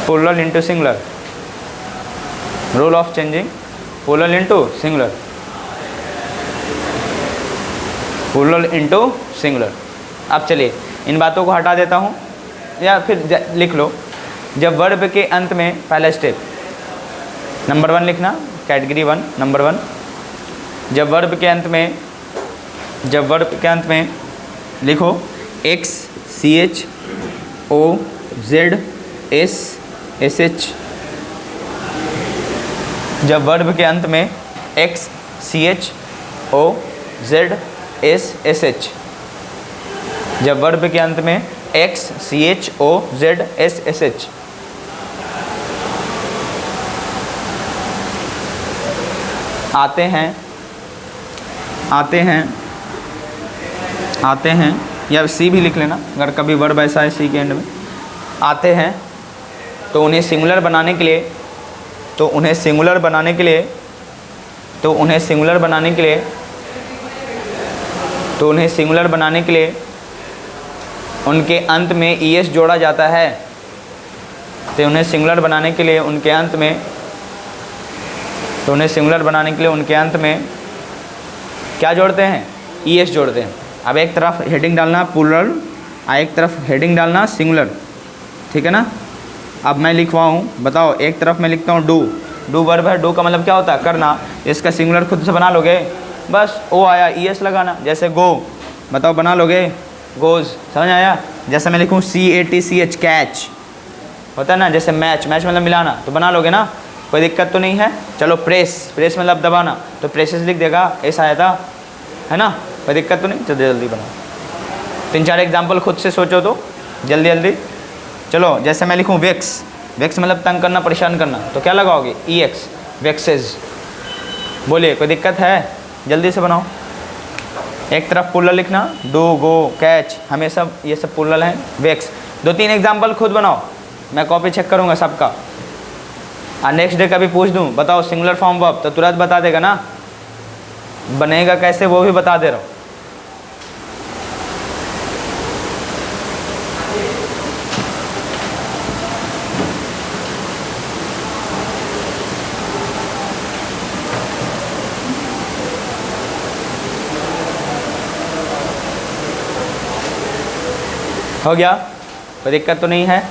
plural into singular, rule of changing plural into singular, plural into singular. अब चलिए इन बातों को हटा देता हूँ, या फिर लिख लो, जब वर्ब के अंत में पहला स्टेप नंबर 1 लिखना, कैटेगरी 1 नंबर 1, जब वर्ब के अंत में लिखो X C H O Z S S H, जब वर्ब के अंत में X C H O Z S S H, जब वर्ब के अंत में X C H O Z S S H, आते हैं या सी भी लिख लेना अगर कभी वर्ब ऐसा है सी के एंड में, आते हैं, तो उन्हें सिंगुलर बनाने के लिए उनके अंत में ईएस जोड़ा जाता है, तो उन्हें सिंगुलर बनाने के लिए उनके अंत में क्या जोड़ते हैं, ईएस जोड़ते हैं। अब एक तरफ हेडिंग डालना प्लूरल, एक तरफ हेडिंग डालना सिंगुलर, ठीक है ना। अब मैं लिखवाऊँ, बताओ, एक तरफ मैं लिखता हूँ डू वर्ब है, डू का मतलब क्या होता है, करना। इसका सिंगुलर खुद से बना लोगे, बस ओ आया ईएस लगाना, जैसे गो, बताओ बना लोगे, गोज़, समझ आया। जैसे मैं लिखूँ CATCH कैच, होता है ना, जैसे मैच मतलब मिलाना, तो बना लोगे ना, कोई दिक्कत तो नहीं है। चलो प्रेस मतलब दबाना, तो प्रेसेस लिख देगा, ऐसा आया था, है ना, कोई दिक्कत तो नहीं। चलो जल्दी बनाओ, 3-4 एग्जाम्पल खुद से सोचो तो जल्दी। चलो जैसे मैं लिखूँ वेक्स मतलब तंग करना, परेशान करना, तो क्या लगाओगे, EX, वेक्सेस। बोलिए कोई दिक्कत है, जल्दी से बनाओ। एक तरफ प्लूरल लिखना, डू गो कैच, हमेशा ये सब प्लूरल हैं, वेक्स। 2-3 एग्जाम्पल खुद बनाओ, मैं कॉपी चेक करूँगा सबका, और नेक्स्ट डे कभी पूछ दूँ, बताओ सिंगुलर फॉर्म वर्ब, तो तुरंत बता देगा ना, बनेगा कैसे वो भी बता दे रहा हूँ। हो गया, कोई दिक्कत तो नहीं है,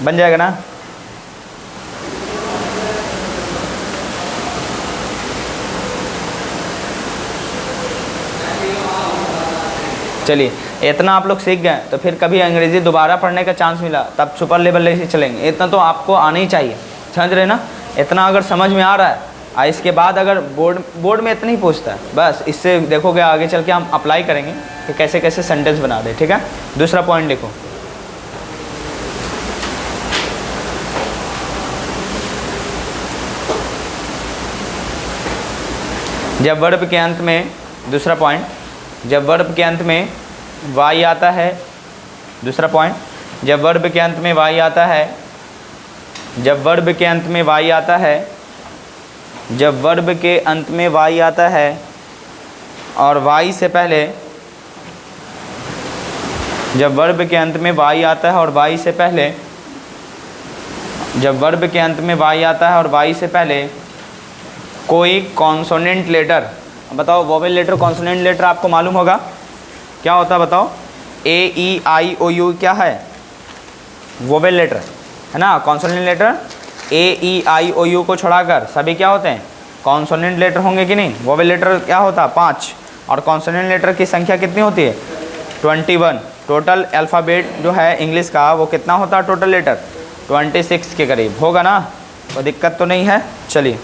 बन जाएगा ना। चलिए इतना आप लोग सीख गए, तो फिर कभी अंग्रेज़ी दोबारा पढ़ने का चांस मिला तब सुपर लेवल लेके चलेंगे। इतना तो आपको आना ही चाहिए, समझ रहे ना। इतना अगर समझ में आ रहा है, इसके बाद अगर बोर्ड में इतना ही पूछता है, बस इससे देखोगे आगे चल के हम अप्लाई करेंगे कि कैसे कैसे सेंटेंस बना दे, ठीक है। दूसरा पॉइंट देखो, जब वर्ब के अंत में, दूसरा पॉइंट, जब वर्ब के अंत में वाई आता है, दूसरा पॉइंट, जब वर्ब के अंत में वाई आता है, जब वर्ब के अंत में वाई आता है, जब वर्ब के अंत में वाई आता है और वाई से पहले, जब वर्ब के अंत में वाई आता है और वाई से पहले, जब वर्ब के अंत में वाई आता है और वाई से पहले कोई कॉन्सोनेंट लेटर, बताओ वोवेल लेटर, कॉन्सोनेंट लेटर आपको मालूम होगा क्या होता है, बताओ। AEIOU क्या है, वोवेल लेटर है ना। कॉन्सोनेंट लेटर AEIOU को छोड़ाकर सभी क्या होते हैं, कॉन्सोनेंट लेटर होंगे कि नहीं। वोवेल लेटर क्या होता है, 5, और कॉन्सोनेंट लेटर की संख्या कितनी होती है, 21। टोटल अल्फ़ाबेट जो है इंग्लिश का वो कितना होता है, टोटल लेटर 26 के करीब होगा ना, तो दिक्कत तो नहीं है। चलिए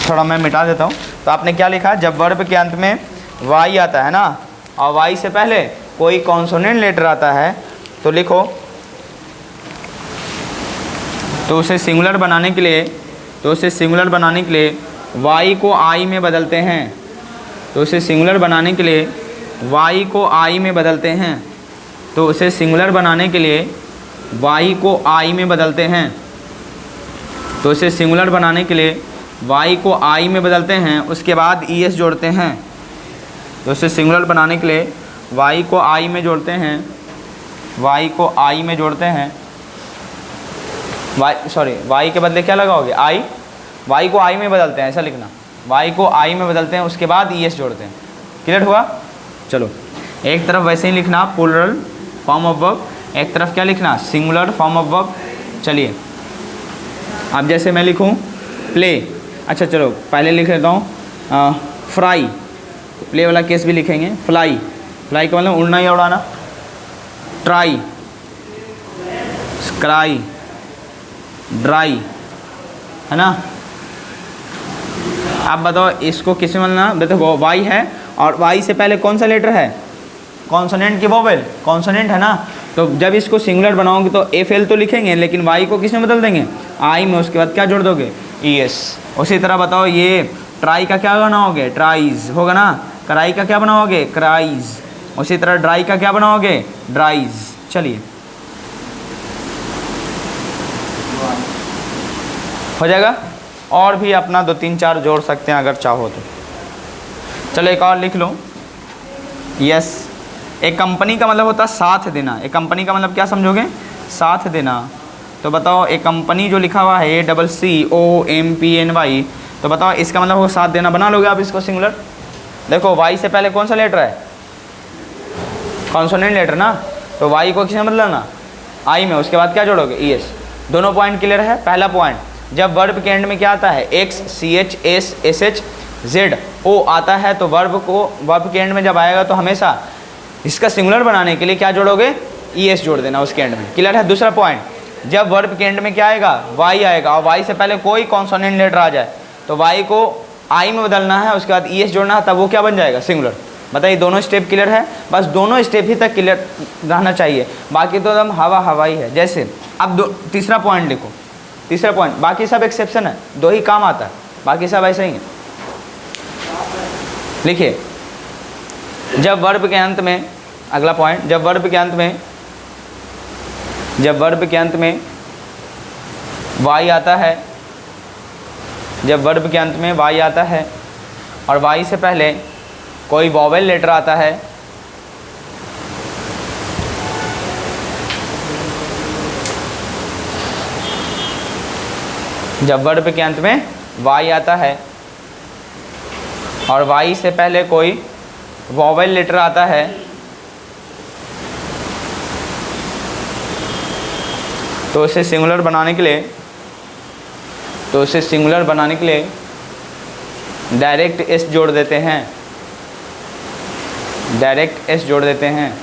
थोड़ा मैं मिटा देता हूँ। तो आपने क्या लिखा, जब वर्ब के अंत में वाई आता है ना और वाई से पहले कोई कॉन्सोनेंट लेटर आता है तो लिखो, तो उसे सिंगुलर बनाने के लिए वाई को आई में बदलते हैं। तो उसे सिंगुलर बनाने के लिए वाई को आई में बदलते हैं। तो उसे सिंगुलर बनाने के लिए वाई को आई में बदलते हैं। तो उसे सिंगुलर बनाने के लिए वाई को आई में बदलते हैं, उसके बाद ES जोड़ते हैं। तो उसे सिंगुलर बनाने के लिए वाई को आई में जोड़ते हैं, वाई को आई में जोड़ते हैं, वाई के बदले क्या लगाओगे, आई, वाई को आई में बदलते हैं, ऐसा लिखना, वाई को आई में बदलते हैं, उसके बाद ES जोड़ते हैं। क्लियर हुआ? चलो एक तरफ वैसे ही लिखना प्लूरल फॉर्म ऑफ वर्ब, एक तरफ क्या लिखना, सिंगुलर फॉर्म ऑफ वर्ब। चलिए अब जैसे मैं लिखूं प्ले, अच्छा चलो पहले लिख लेता हूँ फ्राई, प्ले वाला केस भी लिखेंगे। फ्लाई, फ्लाई का मतलब उड़ना या उड़ाना। ट्राई, स्क्राई, ड्राई, है ना। आप बताओ इसको किस में बोलना, देखो वाई है और वाई से पहले कौन सा लेटर है, कॉन्सोनेंट की वोवेल, कॉन्सोनेंट है ना। तो जब इसको सिंगुलर बनाओगे तो FL तो लिखेंगे, लेकिन वाई को किस में बदल देंगे, आई में, उसके बाद क्या जोड़ दोगे, ES। उसी तरह बताओ ये ट्राई का क्या बनाओगे, ट्राइज होगा ना। कराई का क्या बनाओगे, क्राइज। उसी तरह ड्राई का क्या बनाओगे, ड्राइज। चलिए हो जाएगा। और भी अपना 2-3-4 जोड़ सकते हैं अगर चाहो तो। चलो एक और लिख लो, यस। एक कंपनी का मतलब होता है साथ देना। एक कंपनी का मतलब क्या समझोगे, साथ देना। तो बताओ एक कंपनी जो लिखा हुआ है COMPNY, तो बताओ इसका मतलब वो साथ देना, बना लोगे आप इसको सिंगुलर। देखो वाई से पहले कौन सा लेटर है, कॉन्सोनेंट लेटर ना, तो वाई को किसमें बदलना, आई में, उसके बाद क्या जोड़ोगे, ES। दोनों पॉइंट क्लियर है। पहला पॉइंट, जब वर्ब के एंड में क्या आता है, X CH S SH Z O आता है, तो वर्ब के एंड में जब आएगा तो हमेशा इसका सिंगुलर बनाने के लिए क्या जोड़ोगे, ES जोड़ देना उसके एंड में। क्लियर है। दूसरा पॉइंट, जब वर्ब के एंड में क्या आएगा, वाई आएगा और वाई से पहले कोई कॉन्सोनेंट लेटर आ जाए तो वाई को आई में बदलना है, उसके बाद ES जोड़ना है, तब वो क्या बन जाएगा, सिंगुलर। बताइए दोनों स्टेप क्लियर है। बस दोनों स्टेप ही तक क्लियर रहना चाहिए, बाकी तो एकदम हवाई है। जैसे अब तीसरा पॉइंट लिखो, तीसरा पॉइंट, बाकी सब एक्सेप्शन है, 2 ही काम आता है, बाकी सब ऐसे ही है। लिखिए, जब वर्ब के अंत में, अगला पॉइंट, जब वर्ब के अंत में वाई आता है, जब वर्ब के अंत में वाई आता है और वाई से पहले कोई वॉवेल लेटर आता है, जब वर्ब के अंत में वाई आता है और वाई से पहले कोई वॉवेल लेटर आता है, तो उसे सिंगुलर बनाने के लिए, डायरेक्ट S जोड़ देते हैं, डायरेक्ट S जोड़ देते हैं।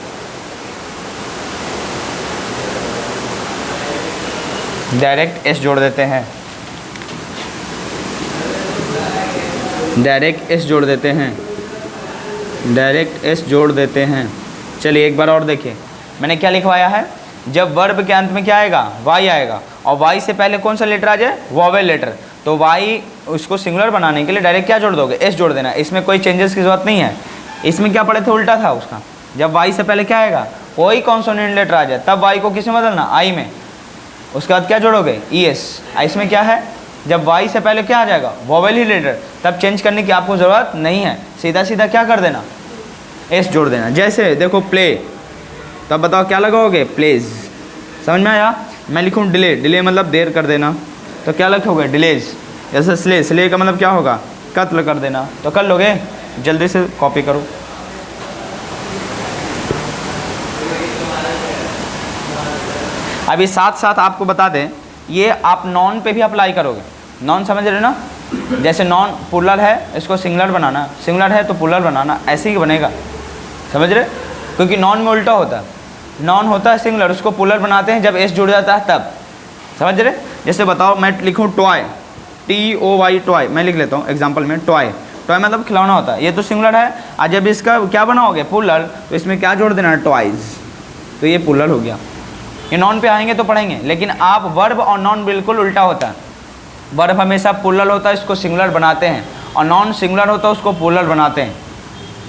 डायरेक्ट S जोड़ देते हैं, डायरेक्ट S जोड़ देते हैं, डायरेक्ट S जोड़ देते हैं। चलिए एक बार और देखिए, मैंने क्या लिखवाया है, जब वर्ब के अंत में क्या आएगा, वाई आएगा और वाई से पहले कौन सा लेटर आ जाए, वॉवेल लेटर, तो वाई उसको सिंगुलर बनाने के लिए डायरेक्ट क्या जोड़ दोगे, S जोड़ देना। इसमें कोई चेंजेस की जरूरत नहीं है। इसमें क्या पढ़े थे, उल्टा था उसका। जब वाई से पहले क्या आएगा, कोई कॉन्सोनेंट लेटर आ जाए, तब वाई को किस में बदलना, आई में, उसके बाद क्या जोड़ोगे, ES। इसमें क्या है, जब वाई से पहले क्या आ जाएगा, वॉवेल ही लेटर, तब चेंज करने की आपको ज़रूरत नहीं है, सीधा सीधा क्या कर देना, S जोड़ देना। जैसे देखो प्ले, तब बताओ क्या लगाओगे, प्लेज। समझ में आया। मैं लिखूँ डिले, डिले मतलब देर कर देना, तो क्या लिखोगे, डिलेज। जैसे स्ले, स्ले का मतलब क्या होगा, कत्ल कर देना, तो कर लोगे। जल्दी से कॉपी करो। अभी साथ साथ आपको बता दें, ये आप नॉन पे भी अप्लाई करोगे। नॉन समझ रहे हो ना, जैसे नॉन प्लूरल है, इसको सिंगुलर बनाना, सिंगुलर है तो प्लूरल बनाना, ऐसे ही बनेगा। समझ रहे, क्योंकि नॉन में उल्टा होता है। नॉन होता है सिंगुलर, उसको पुलर बनाते हैं जब एस जुड़ जाता है तब, समझ रहे। जैसे बताओ मैं लिखूँ टॉय, TOY टॉय, मैं लिख लेता हूँ एग्जाम्पल में टॉय, टॉय मतलब खिलौना होता है, ये तो सिंगुलर है। और जब इसका क्या बनाओगे पुलर, तो इसमें क्या जोड़ देना है टॉयज़, तो ये पुलर हो गया। ये नॉन पे आएंगे तो पढ़ेंगे, लेकिन आप वर्ब और नॉन बिल्कुल उल्टा होता है। वर्ब हमेशा पुलर होता है, इसको सिंगुलर बनाते हैं, और नॉन सिंगुलर होता है उसको पुलर बनाते हैं,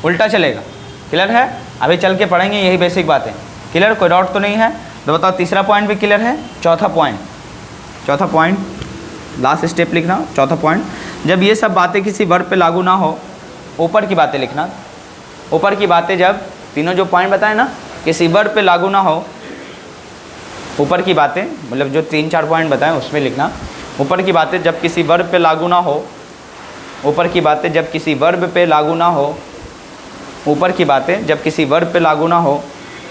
उल्टा चलेगा। क्लियर है, अभी चल के पढ़ेंगे यही बेसिक बातें। क्लियर, कोई डाउट तो नहीं है? तो बताओ तीसरा पॉइंट भी क्लियर है। चौथा पॉइंट लास्ट स्टेप लिखना। चौथा पॉइंट, जब ये सब बातें किसी वर्ब पे लागू ना हो, ऊपर की बातें लिखना। ऊपर की बातें जब तीनों जो पॉइंट बताए ना किसी वर्ब पे लागू ना हो, ऊपर की बातें मतलब जो 3-4 पॉइंट बताएं उसमें लिखना। ऊपर की बातें जब किसी वर्ब पे लागू ना हो, ऊपर की बातें जब किसी वर्ब पे लागू ना हो, ऊपर की बातें जब किसी वर्ब पे लागू ना हो,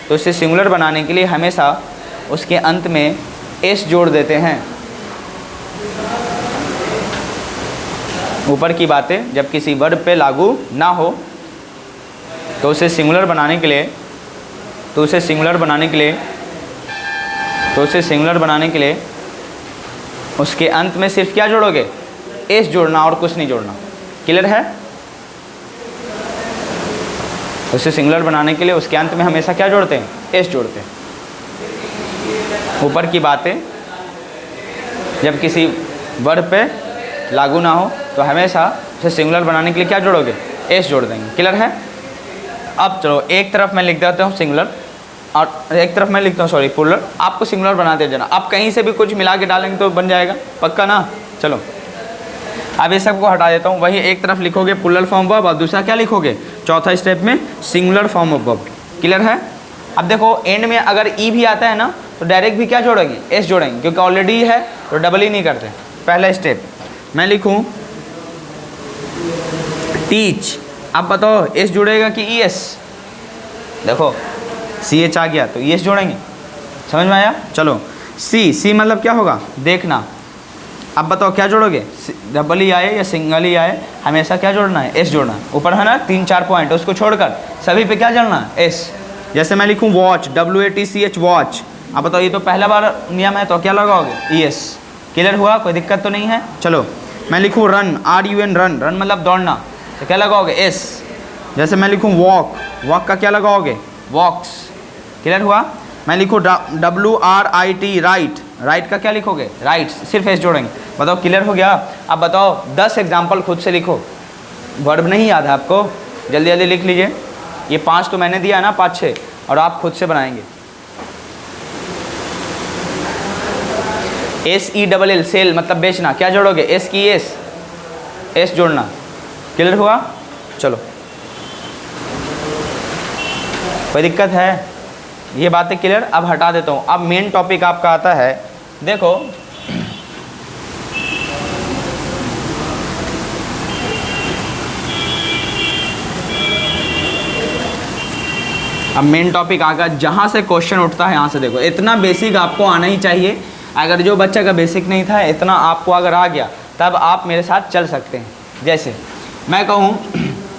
तो इसे सिंगुलर बनाने के लिए हमेशा उसके अंत में एस जोड़ देते हैं। ऊपर की बातें जब किसी वर्ब पे लागू ना हो, तो उसे सिंगुलर बनाने के लिए उसके अंत में सिर्फ क्या जोड़ोगे, एस जोड़ना और कुछ नहीं जोड़ना। क्लियर है? उसे सिंगुलर बनाने के लिए उसके अंत में हमेशा क्या जोड़ते हैं, एस जोड़ते हैं। ऊपर की बातें जब किसी वर्ब पे लागू ना हो, तो हमेशा उसे सिंगुलर बनाने के लिए क्या जोड़ोगे, एस जोड़ देंगे। क्लियर है? अब चलो एक तरफ मैं लिख देता हूँ सिंगुलर और एक तरफ मैं लिखता हूँ सॉरी पुलर, आपको सिंगुलर बनाते जाना। आप कहीं से भी कुछ मिला के डालेंगे तो बन जाएगा, पक्का ना। चलो अब ये सबको हटा देता हूँ। वही एक तरफ लिखोगे पुलर फॉर्म वर्ब और दूसरा क्या लिखोगे, चौथा स्टेप में singular form of verb. Clear है? अब देखो एंड में अगर ई भी आता है ना, तो डायरेक्ट भी क्या जोड़ेंगे, एस जोड़ेंगे, क्योंकि ऑलरेडी है तो डबल ही नहीं करते। पहला स्टेप मैं लिखूँ टीच, अब बताओ एस जुड़ेगा कि ई एस। देखो CH आ गया तो ES जोड़ेंगे, समझ में आया? चलो C मतलब क्या होगा, देखना। अब बताओ क्या जोड़ोगे, डबल ही आए या सिंगल ही आए, हमेशा क्या जोड़ना है, एस जोड़ना है। ऊपर है ना 3-4 पॉइंट, उसको छोड़कर सभी पे क्या जोड़ना है, एस। जैसे मैं लिखूँ वॉच, WATCH वॉच, अब बताओ ये तो पहला बार नियम है तो क्या लगाओगे, ES। क्लियर हुआ, कोई दिक्कत तो नहीं है? चलो मैं लिखूँ रन, RUN रन मतलब दौड़ना, तो क्या लगाओगे, एस। जैसे मैं लिखूँ वॉक का क्या लगाओगे, वॉक्स। क्लियर हुआ? मैं लिखूँ WRIT राइट का क्या लिखोगे, राइट, सिर्फ एस जोड़ेंगे। बताओ क्लियर हो गया? अब बताओ 10 एग्जाम्पल खुद से लिखो। वर्ब नहीं याद है आपको, जल्दी जल्दी लिख लीजिए। ये 5 तो मैंने दिया ना, 5-6, और आप खुद से बनाएंगे। SELL सेल मतलब बेचना, क्या जोड़ोगे, एस की एस जोड़ना। क्लियर हुआ? चलो कोई दिक्कत है? ये बातें क्लियर? अब हटा देता हूँ। अब मेन टॉपिक आपका आता है, देखो अब मेन टॉपिक आगा, जहाँ से क्वेश्चन उठता है यहाँ से। देखो इतना बेसिक आपको आना ही चाहिए। अगर जो बच्चा का बेसिक नहीं था, इतना आपको अगर आ गया, तब आप मेरे साथ चल सकते हैं। जैसे मैं कहूँ,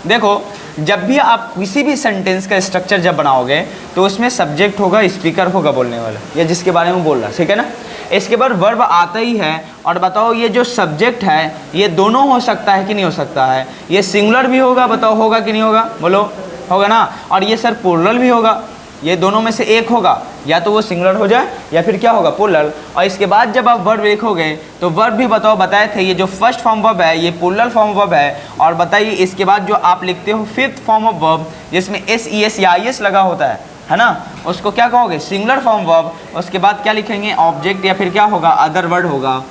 देखो जब भी आप किसी भी सेंटेंस का स्ट्रक्चर जब बनाओगे, तो उसमें सब्जेक्ट होगा, स्पीकर होगा बोलने वाला या जिसके बारे में बोल रहा, ठीक है ना। इसके बाद वर्ब आता ही है। और बताओ ये जो सब्जेक्ट है, ये दोनों हो सकता है कि नहीं हो सकता है, ये सिंगुलर भी होगा, बताओ होगा कि नहीं होगा, बोलो होगा ना। और ये सर प्लूरल भी होगा, ये दोनों में से एक होगा, या तो वो सिंगुलर हो जाए या फिर क्या होगा, प्लूरल। और इसके बाद जब आप वर्ब लिखोगे, तो वर्ब भी बताओ बताए थे, ये जो फर्स्ट फॉर्म वर्ब है ये प्लूरल फॉर्म वर्ब है। और बताइए इसके बाद जो आप लिखते हो फिफ्थ फॉर्म ऑफ वर्ब, जिसमें SES या IS लगा होता है ना, उसको क्या कहोगे, सिंगुलर फॉर्म वर्ब। उसके बाद क्या लिखेंगे, ऑब्जेक्ट या फिर क्या होगा, अदर वर्ड होगा।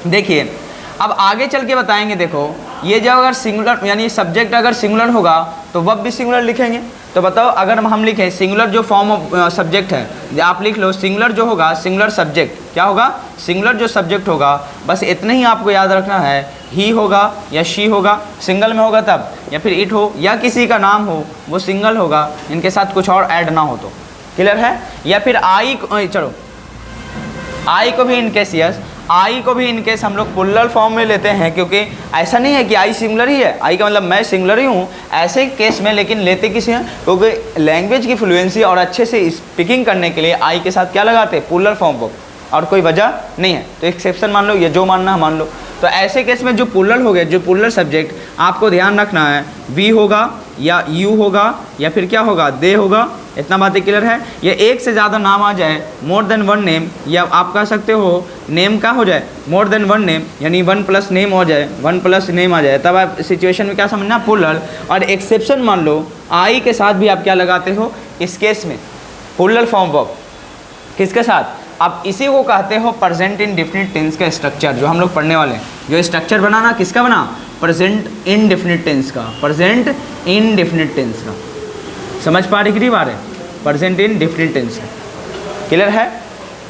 देखिए अब आगे चल के बताएंगे। देखो ये जो अगर सिंगुलर यानी सब्जेक्ट अगर सिंगुलर होगा, तो वर्ब भी सिंगुलर लिखेंगे। तो बताओ अगर हम लिखें सिंगुलर जो फॉर्म ऑफ सब्जेक्ट है, आप लिख लो सिंगुलर जो होगा, सिंगुलर सब्जेक्ट क्या होगा, सिंगुलर जो सब्जेक्ट होगा, बस इतना ही आपको याद रखना है, ही होगा या शी होगा, सिंगल में होगा तब, या फिर इट हो या किसी का नाम हो वो सिंगल होगा, इनके साथ कुछ और ऐड ना हो तो। क्लियर है? या फिर आई, चलो आई को भी इनकेस यस, आई को भी इनकेस हम लोग प्लुरल फॉर्म में लेते हैं, क्योंकि ऐसा नहीं है कि आई सिंगुलर ही है, आई का मतलब मैं सिंगुलर ही हूँ, ऐसे केस में लेकिन लेते किसी हैं, क्योंकि लैंग्वेज की फ्लुएंसी और अच्छे से स्पीकिंग करने के लिए आई के साथ क्या लगाते हैं, प्लुरल फॉर्म वर्ब, और कोई वजह नहीं है। तो एक्सेप्शन मान लो, या जो मानना है मान लो। तो ऐसे केस में जो प्लुरल हो गए, जो प्लुरल सब्जेक्ट, आपको ध्यान रखना है वी होगा या यू होगा या फिर क्या होगा, दे होगा। इतना बातें क्लियर है। ये एक से ज़्यादा नाम आ जाए, मोर देन वन नेम, या आप कह सकते हो नेम का हो जाए मोर देन वन नेम, यानी वन प्लस नेम हो जाए, वन प्लस नेम आ जाए, तब आप सिचुएशन में क्या समझना, प्लुरल। और एक्सेप्शन मान लो आई के साथ भी आप क्या लगाते हो इस केस में, प्लुरल फॉर्म वर्ब। किसके साथ, आप इसी को कहते हो प्रेजेंट इंडेफिनिट टेंस का स्ट्रक्चर, जो हम लोग पढ़ने वाले हैं। जो स्ट्रक्चर बनाना किसका बना, प्रेजेंट इंडेफिनिट टेंस का, प्रेजेंट इंडेफिनिट टेंस का। समझ पा रही कि नहीं पा रहे, प्रेजेंट इंडेफिनिट टेंस का। क्लियर है।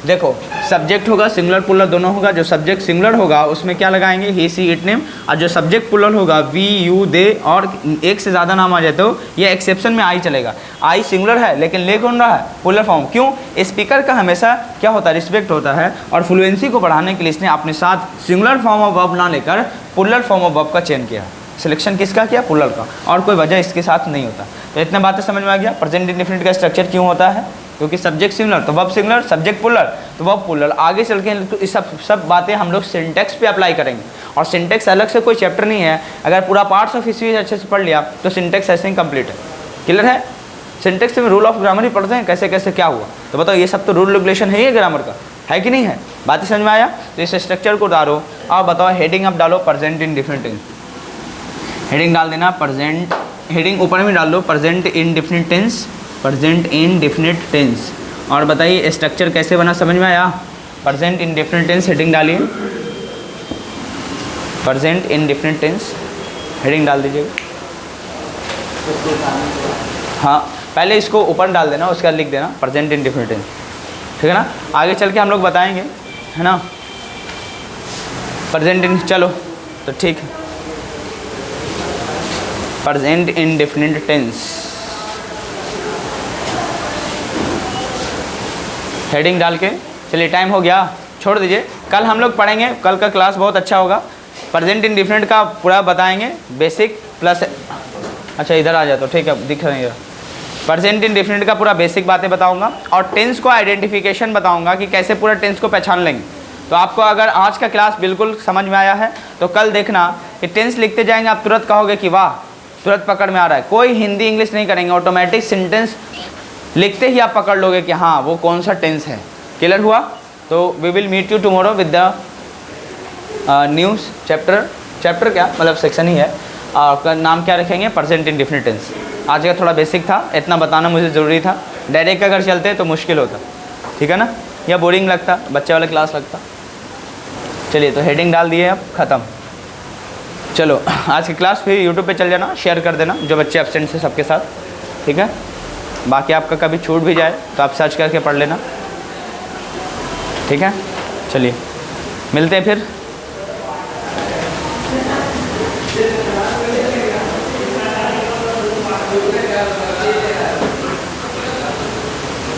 देखो सब्जेक्ट होगा सिंगुलर प्लुरल दोनों होगा। जो सब्जेक्ट सिंगुलर होगा उसमें क्या लगाएंगे, ही सी इट नेम, और जो सब्जेक्ट प्लुरल होगा वी यू दे, और एक से ज़्यादा नाम आ जाए तो ये एक्सेप्शन में आई चलेगा। आई सिंगुलर है लेकिन ले कौन रहा है, प्लुरल फॉर्म। क्यों, स्पीकर का हमेशा क्या होता है, रिस्पेक्ट होता है, और फ्लुएंसी को बढ़ाने के लिए इसने अपने साथ सिंगुलर फॉर्म ऑफ वर्ब ना लेकर प्लुरल फॉर्म ऑफ वर्ब का चयन किया। सिलेक्शन किसका किया, प्लुरल का, और कोई वजह इसके साथ नहीं होता। तो इतने बातें समझ में आ गया। प्रेजेंट इंडेफिनिट का स्ट्रक्चर क्यों होता है, क्योंकि सब्जेक्ट सिंगुलर तो वर्ब सिंगुलर, सब्जेक्ट प्लुरल तो वर्ब प्लुरल। आगे चल के इस सब बातें हम लोग सिंटेक्स पे अप्लाई करेंगे, और सिंटेक्स अलग से कोई चैप्टर नहीं है। अगर पूरा पार्ट्स ऑफ स्पीच अच्छे से पढ़ लिया तो सिंटेक्स ऐसे ही कंप्लीट है। क्लियर है। सिंटेक्स में रूल ऑफ ग्रामर ही पढ़ते हैं, कैसे कैसे क्या हुआ। तो बताओ ये सब तो रूल रेगुलेशन है ही ग्रामर का, है कि नहीं है। बातें समझ में आया। तो इस स्ट्रक्चर को डालो। अब बताओ हेडिंग अब डालो प्रेजेंट इंडेफिनिट टेंस। हेडिंग डाल देना प्रेजेंट, हेडिंग ऊपर में डाल दो present indefinite tense, present indefinite tense. और बताइए स्ट्रक्चर कैसे बना, समझ में आया। प्रेजेंट इंडेफिनिट टेंस हेडिंग डालिए, प्रेजेंट इंडेफिनिट टेंस हेडिंग डाल दीजिएगा। हाँ पहले इसको ऊपर डाल देना, उसके बाद लिख देना प्रेजेंट इंडेफिनिट टेंस, ठीक है ना। आगे चल के हम लोग बताएंगे, है ना। प्रेजेंट इन, चलो तो ठीक है। प्रेजेंट इंडेफिनिट टेंस हेडिंग डाल के, चलिए टाइम हो गया, छोड़ दीजिए। कल हम लोग पढ़ेंगे, कल का क्लास बहुत अच्छा होगा। प्रेजेंट इंडेफिनिट का पूरा बताएंगे, बेसिक प्लस, अच्छा इधर आ जाए तो ठीक है, दिख रही है। प्रेजेंट इंडेफिनिट का पूरा बेसिक बातें बताऊंगा, और टेंस को आइडेंटिफिकेशन बताऊंगा कि कैसे पूरा टेंस को पहचान लेंगे। तो आपको अगर आज का क्लास बिल्कुल समझ में आया है तो कल देखना कि टेंस लिखते जाएंगे, आप तुरंत कहोगे कि वाह तुरंत पकड़ में आ रहा है। कोई हिंदी इंग्लिश नहीं करेंगे, ऑटोमेटिक सेंटेंस लिखते ही आप पकड़ लोगे कि हाँ वो कौन सा टेंस है। क्लियर हुआ। तो we will meet you tomorrow with the news chapter क्या मतलब सेक्शन ही है, और नाम क्या रखेंगे, प्रेजेंट इंडेफिनिट टेंस। आज का थोड़ा बेसिक था, इतना बताना मुझे ज़रूरी था। डायरेक्ट अगर चलते तो मुश्किल होता, ठीक है ना, या बोरिंग लगता, बच्चे वाला क्लास लगता। चलिए तो हेडिंग डाल दिए, अब ख़त्म। चलो आज की क्लास फिर यूट्यूब पे चल जाना, शेयर कर देना जो बच्चे एब्सेंट से सबके साथ, ठीक है। बाकी आपका कभी छूट भी जाए तो आप सर्च करके पढ़ लेना, ठीक है। चलिए मिलते हैं फिर।